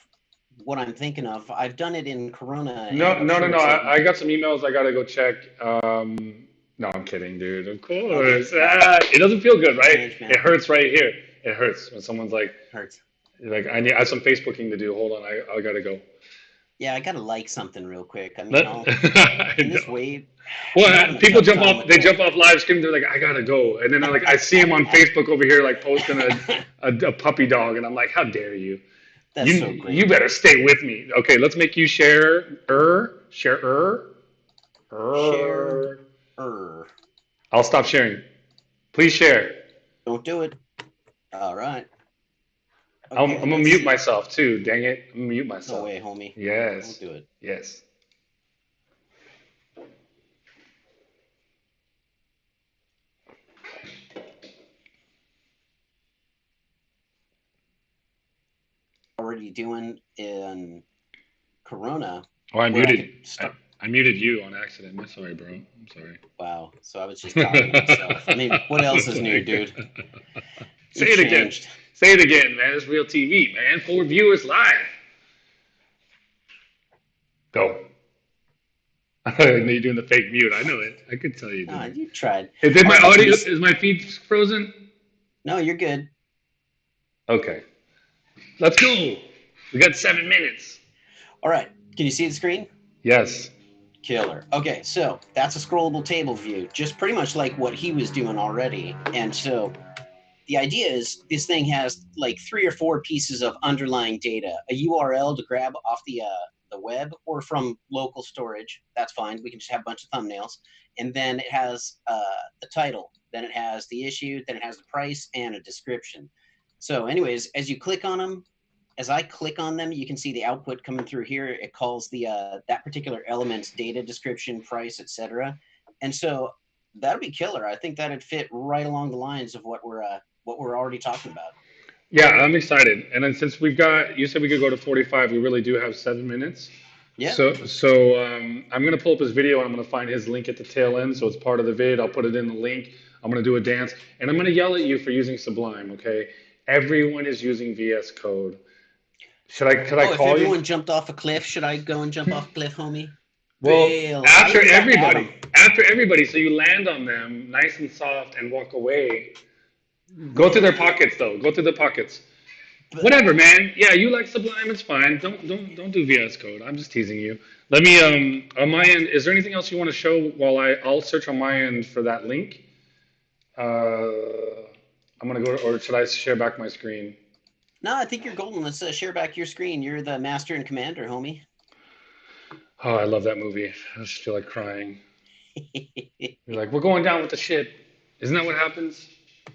what I'm thinking of. I've done it in Corona, No, and I'm no, no, sure no. it's like I got some emails I gotta go check. No, I'm kidding, dude. Of okay. course. Wow, It doesn't feel good, right? change, It man. hurts right here. It hurts when someone's Hurts. I have some Facebooking to do. Hold on, I gotta go. Yeah, I gotta like something real quick. I mean, Let, I can this know. wait? I'm Well, having a people tough jump time off. with They the. jump off live stream. They're like, I gotta go, and then I see him on Facebook over here like posting a puppy dog, and I'm like, how dare you? That's so You great. better stay with me. Okay, let's make you share. Share. Er. I'll stop sharing. Please share. Don't do it. All right. I'm Okay, gonna let's mute see. myself too. Dang it, I'm gonna mute No myself. way, homie. Don't Yes, do it. yes. Already doing in Corona, Oh, I where I muted. could start. I muted you on accident. I'm sorry, bro. I'm sorry. Wow. So I was just talking to myself. I mean, what else is new, dude? Say You've it again. changed. Say it again, man. It's real TV, man. 4 viewers live. Go. I know you're doing the fake mute. I know it. I could tell you did Ah, it. you tried. Did All my right. Can you? audio? Is my feed frozen? No, you're good. Okay. Let's go. We got 7 minutes. All right. Can you see the screen? Yes. Killer. Okay, so that's a scrollable table view, just pretty much like what he was doing already. And so the idea is this thing has like 3 or 4 pieces of underlying data, a URL to grab off the web or from local storage. That's fine. We can just have a bunch of thumbnails, and then it has the title, then it has the issue, then it has the price and a description. So, anyways, as I click on them, you can see the output coming through here. It calls the that particular element's data description, price, etc. And so that'd be killer. I think that'd fit right along the lines of what we're already talking about. Yeah, I'm excited. And then since you said we could go to 45, we really do have 7 minutes. Yeah. So I'm gonna pull up his video and I'm gonna find his link at the tail end. So it's part of the vid. I'll put it in the link. I'm gonna do a dance and I'm gonna yell at you for using Sublime. Okay, everyone is using VS Code. Could I Oh, if call you? everyone jumped off a cliff, should I go and jump off a cliff, homie? Well, Well, I even got Adam. after everybody, so you land on them nice and soft and walk away. Go through their Man, pockets though. Go through the pockets. but Whatever, man. Yeah, you like Sublime, it's fine. Don't do VS Code. I'm just teasing you. Let me on my end. Is there anything else you want to show while I'll search on my end for that link? I'm gonna go, or should I share back my screen? no, I think you're golden. Let's share back your screen. You're the master and commander, homie. Oh, I love that movie. I just feel like crying. You're like, we're going down with the ship. Isn't that what happens?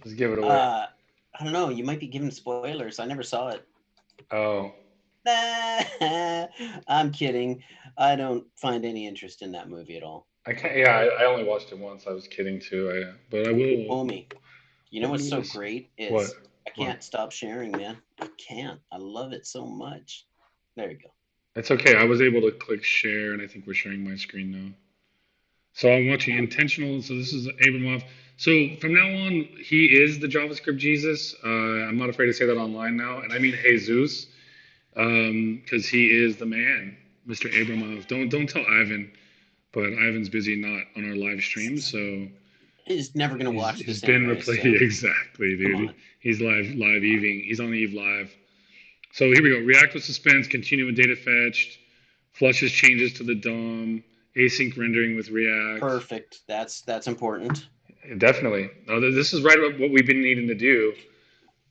Just give it away. uh, I don't know. You might be giving spoilers. I never saw it. Oh, I'm kidding. I don't find any interest in that movie at all. I can't. Yeah, I only watched it once. I was kidding too. But I will. Homie, you know Let what's me so just. great What? is I What? can't stop sharing, man. I can't. I love it so much. There you go. It's okay. I was able to click share, and I think we're sharing my screen now. So I'm watching intentional. So this is Abramov. So from now on, he is the JavaScript Jesus. I'm not afraid to say that online now, and I mean Jesus, because he is the man, Mr. Abramov. Don't tell Ivan. but Ivan's busy not on our live stream, so He's never gonna he's watch he's this been anyway. replaced. So Exactly, come dude. on. He's live Eving. He's on the Eve live. So here we go. React with Suspense, continue with data fetched, flushes changes to the DOM, async rendering with React. Perfect. That's important. Definitely. No, this is right what we've been needing to do.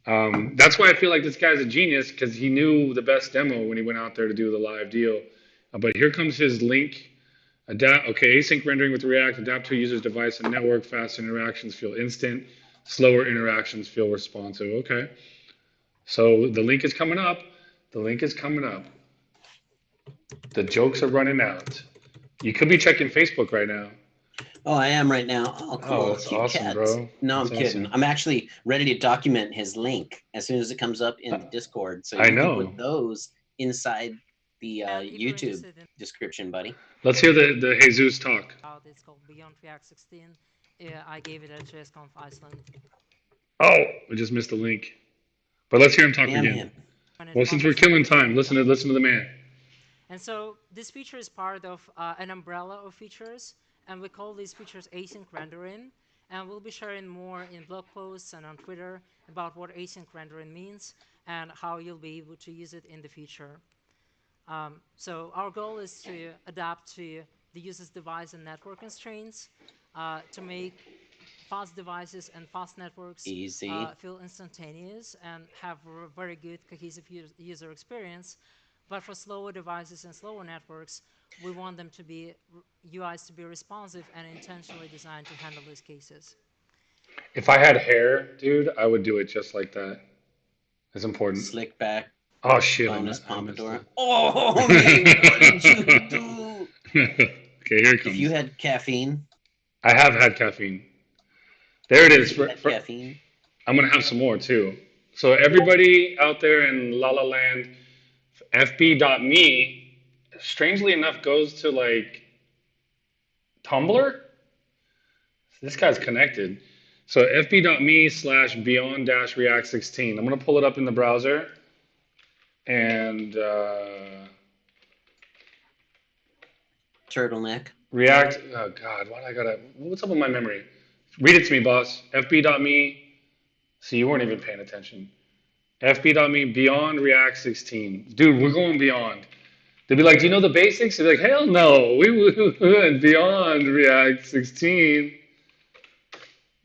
That's why I feel like this guy's a genius because he knew the best demo when he went out there to do the live deal. But here comes his link. Async rendering with React. Adapt to a user's device and network. Fast interactions feel instant. Slower interactions feel responsive. Okay. So the link is coming up. The link is coming up. The jokes are running out. You could be checking Facebook right now. Oh, I am right now. Oh, cool. Oh, that's Cute awesome, cat. bro. No, That's I'm kidding. awesome. I'm actually ready to document his link as soon as it comes up in the Discord. So I you can know. put those inside the And if you're YouTube interested in description, buddy. Let's hear the Jesus talk. it's called Beyond React 16. I gave it at JSConf Iceland. Oh, we just missed the link. But let's hear him talk Damn again. him. Well, since we're killing time, listen to the man. And so this feature is part of an umbrella of features, and we call these features async rendering. And we'll be sharing more in blog posts and on Twitter about what async rendering means and how you'll be able to use it in the future. So our goal is to adapt to the user's device and network constraints to make fast devices and fast networks feel instantaneous and have a very good cohesive user experience. But for slower devices and slower networks, we want them to be UIs to be responsive and intentionally designed to handle these cases. If I had hair, dude, I would do it just like that. It's important. Slick back. Oh shit! Bonus I missed pompadour. it. Oh, man, what did you do? Okay, here it comes. If you had caffeine. I have had caffeine. There it is. Caffeine. I'm gonna have some more too. So everybody out there in La La Land, FB.me, strangely enough, goes to like Tumblr. This guy's connected. So fb.me/beyond-react16. I'm gonna pull it up in the browser, and Turtleneck. React. Oh God, why do I gotta? What's up with my memory? Read it to me, boss. fb.me. See, you weren't even paying attention. fb.me beyond React 16. Dude, we're going beyond. They'd be like, do you know the basics? They'd be like, hell no, we went beyond React 16.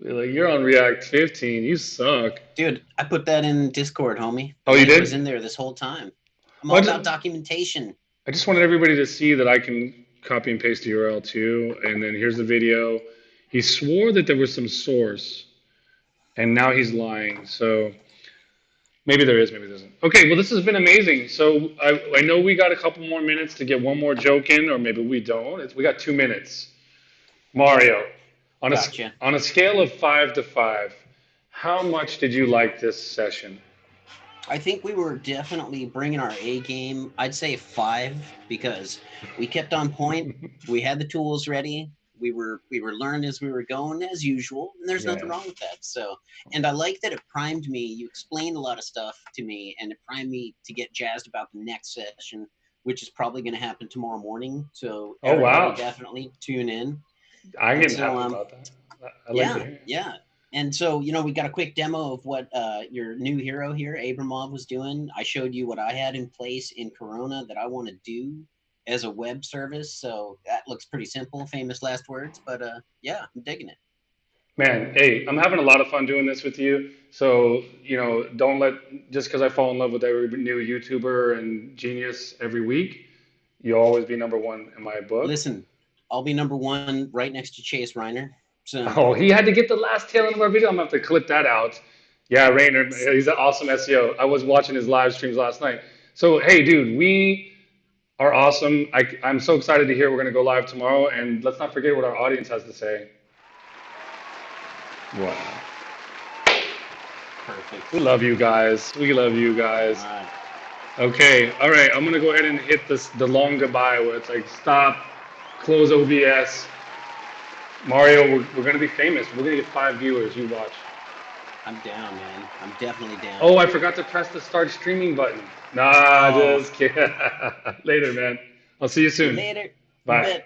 They're like, you're on React 15. You suck. Dude, I put that in Discord, homie. Oh, you did? It was in there this whole time. I'm all about documentation. I just wanted everybody to see that I can copy and paste the URL too. And then here's the video. He swore that there was some source, and now he's lying. So maybe there is, maybe there isn't. Okay, well, this has been amazing. So I know we got a couple more minutes to get one more joke in, or maybe we don't. We got 2 minutes. Mario, on a scale of 5 to 5, how much did you like this session? I think we were definitely bringing our A game. I'd say 5 because we kept on point. We had the tools ready. We were learning as we were going, as usual, and there's nothing wrong with that. So, and I like that it primed me. You explained a lot of stuff to me, and it primed me to get jazzed about the next session, which is probably going to happen tomorrow morning. So, everybody definitely tune in. I'm getting happy about that. I like it. Yeah. And so, we got a quick demo of what your new hero here, Abramov, was doing. I showed you what I had in place in Corona that I want to do as a web service. So that looks pretty simple, famous last words. But yeah, I'm digging it. Man, hey, I'm having a lot of fun doing this with you. So, don't just because I fall in love with every new YouTuber and genius every week, you'll always be number one in my book. Listen, I'll be number one right next to Chase Reiner. So. Oh, he had to get the last tail end of our video. I'm going to have to clip that out. Yeah, Rainer, he's an awesome SEO. I was watching his live streams last night. So, hey, dude, we are awesome. I'm so excited to hear we're going to go live tomorrow. And let's not forget what our audience has to say. Wow. Perfect. We love you guys. We love you guys. All right. Okay. All right. I'm going to go ahead and hit the long goodbye where it's like stop, close OBS. Mario, we're going to be famous. We're going to get 5 viewers. You watch. I'm down, man. I'm definitely down. Oh, I forgot to press the start streaming button. Nah, just kidding. Later, man. I'll see you soon. Later. Bye.